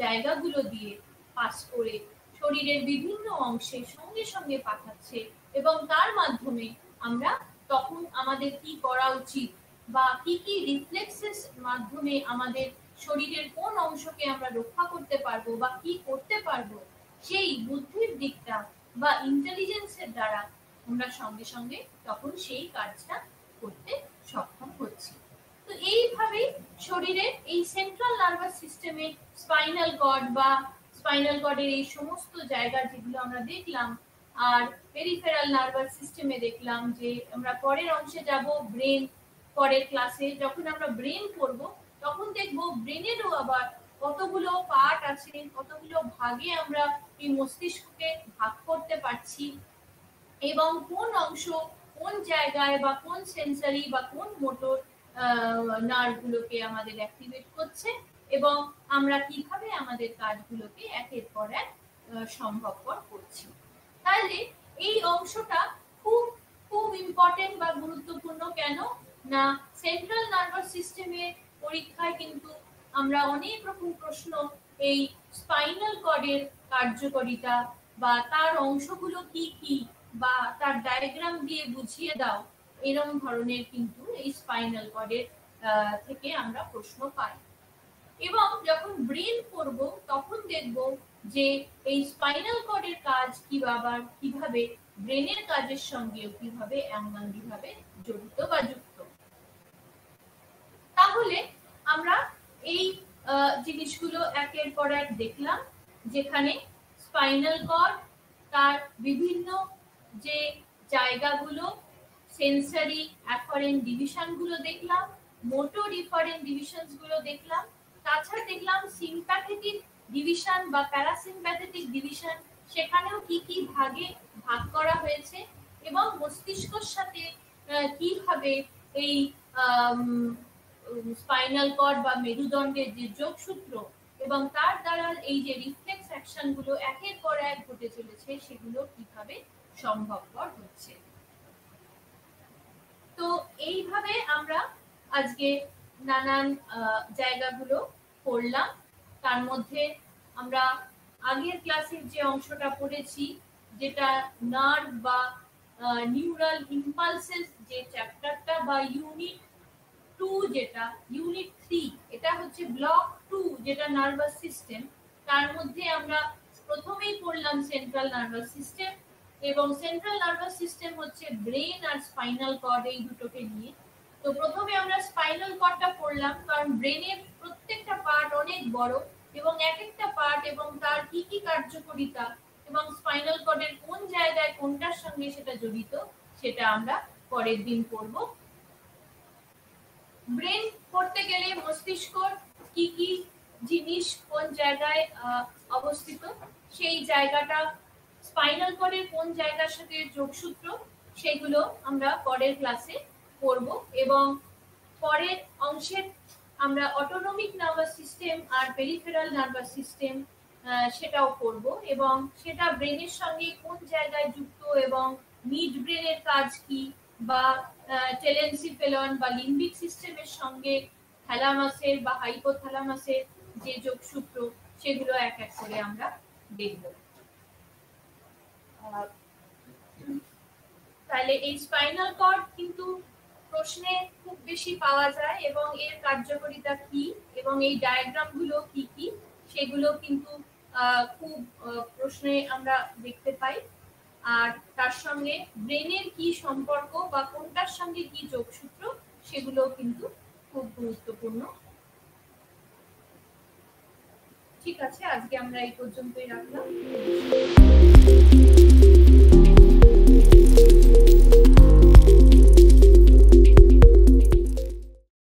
জায়গাগুলো দিয়ে পাস করে শরীরের বিভিন্ন অংশে সঙ্গে সঙ্গে পাঠাচ্ছে এবং তার মাধ্যমে আমরা তখন আমাদের কি করা উচিত বা কি কি রিফ্লেক্সের মাধ্যমে আমাদের শরীরের কোন অংশকে আমরা রক্ষা করতে পারবো বা কি করতে পারবো সেই বুদ্ধির দিকটা বা ইন্টেলিজেন্সের দ্বারা আমরা সঙ্গে সঙ্গে তখন সেই কাজটা করতে সক্ষম হচ্ছি। তো এইভাবে শরীরের এই সেন্ট্রাল নার্ভাস সিস্টেমে স্পাইনাল কর্ড বা স্পাইনাল কর্ডের এই সমস্ত জায়গা যেগুলো আমরা দেখলাম, আর পেরিফেরাল নার্ভাস সিস্টেমে দেখলাম যে আমরা পরের অংশে যাব ব্রেন। পরের ক্লাসে যখন আমরা ব্রেন করব তখন দেখব ব্রেনেরও আবার কতগুলো পার্ট আছে, কতগুলো ভাগে আমরা এই মস্তিষ্ককে ভাগ করতে পারছি এবং কোন অংশ কোন জায়গায় বা কোন সেন্সরি বা কোন মোটর নার্ভগুলোকে আমাদের অ্যাক্টিভেট করছে এবং আমরা কিভাবে আমাদের কাজগুলোকে একের পর এক সম্ভবপর করছি। তাহলে এই অংশটা খুব খুব ইম্পর্টেন্ট বা গুরুত্বপূর্ণ। কেন না সেন্ট্রাল নার্ভাস সিস্টেমের পরীক্ষায় কিন্তু আমরা অনেক রকম প্রশ্ন এই স্পাইনাল কর্ডের কার্যকারিতা বা তার অংশগুলো কি কি বা তার ডায়াগ্রাম দিয়ে বুঝিয়ে দাও, এরকম ধরনের কিন্তু এই স্পাইনাল কর্ডের থেকে আমরা প্রশ্ন পাই। এবং যখন ব্রেন করব তখন দেখব যে এই স্পাইনাল কর্ডের কাজ কিভাবে ব্রেনের কাজের সঙ্গে কিভাবে এমনভাবে জড়িত বা যুক্ত। তাহলে আমরা এই জিনিসগুলো একের পর এক দেখলাম, যেখানে স্পাইনাল কর্ড তার বিভিন্ন যে জায়গাগুলো সেন্সরি অ্যাফারেন্ট ডিভিশনগুলো দেখলাম, মোটর ইফারেন্ট ডিভিশনগুলো দেখলাম, তাছাড়া দেখলাম সিম্প্যাথেটিক ডিভিশন বা প্যারাসিম্প্যাথেটিক ডিভিশন, সেখানেও কি কি ভাগে ভাগ করা হয়েছে এবং মস্তিষ্কের সাথে কিভাবে এই স্পাইনাল কর্ড বা মেরুদণ্ডের যে যোগসূত্র এবং তার দ্বারা এই যে রিফ্লেক্স অ্যাকশন গুলো একের পর এক ঘটে চলেছে সেগুলো কিভাবে সম্ভবপর হচ্ছে। তো এইভাবে আমরা আজকে নানান জায়গাগুলো পড়লাম। তার মধ্যে আমরা আগের ক্লাসের যে অংশটা পড়েছি, যেটা নার্ভ বা নিউরাল ইম্পালসেস যে চ্যাপ্টারটা বা ইউনিট 2, যেটা ইউনিট 3, এটা হচ্ছে ব্লক 2 যেটা নার্ভাস সিস্টেম। তার মধ্যে আমরা প্রথমেই পড়লাম সেন্ট্রাল নার্ভাস সিস্টেম এবং সেন্ট্রাল নার্ভাস সিস্টেম হচ্ছে ব্রেন আর স্পাইনাল কর্ড এই দুটোকে নিয়ে। তো প্রথমে আমরা স্পাইনাল কর্ডটা পড়লাম কারণ ব্রেনের প্রত্যেকটা পার্ট অনেক বড় এবং এক একটা পার্ট এবং তার কি কি কার্যকারিতা এবং স্পাইনাল কর্ডের কোন জায়গায় কোনটার সঙ্গে সেটা জড়িত সেটা আমরা পরের দিন পড়ব। ব্রেন পড়তে গেলে মস্তিষ্ক কি কি জিনিস কোন জায়গায় অবস্থিত সেই জায়গাটা, স্পাইনাল কর্ডের কোন জায়গার সাথে যোগসূত্র, সেগুলো আমরা পরের ক্লাসে পড়ব। এবং পরের অংশের আমরা অটোনমিক নার্ভাস সিস্টেম আর পেরিফেরাল নার্ভাস সিস্টেম সেটাও পড়ব এবং সেটা ব্রেনের সঙ্গে কোন জায়গায় যুক্ত এবং মিড ব্রেনের কাজ কি, বা টেলেনসিফেলন বা লিম্বিক সিস্টেমের সঙ্গে থ্যালামাসের বা হাইপোথ্যালামাসের যে যোগসূত্র সেগুলো এক এক করে আমরা দেখব। তাহলে এই স্পাইনাল কর্ড কিন্তু প্রশ্নে খুব বেশি পাওয়া যায় এবং এর কার্যকারিতা কি এবং এই ডায়াগ্রামগুলো কি কি সেগুলো কিন্তু খুব প্রশ্নে আমরা দেখতে পাই। আর তার সঙ্গে ব্রেনের কি সম্পর্ক বা কোনটার সঙ্গে কি যোগসূত্র সেগুলো কিন্তু খুব গুরুত্বপূর্ণ। ঠিক আছে, আজকে আমরা এই পর্যন্তই রাখলাম।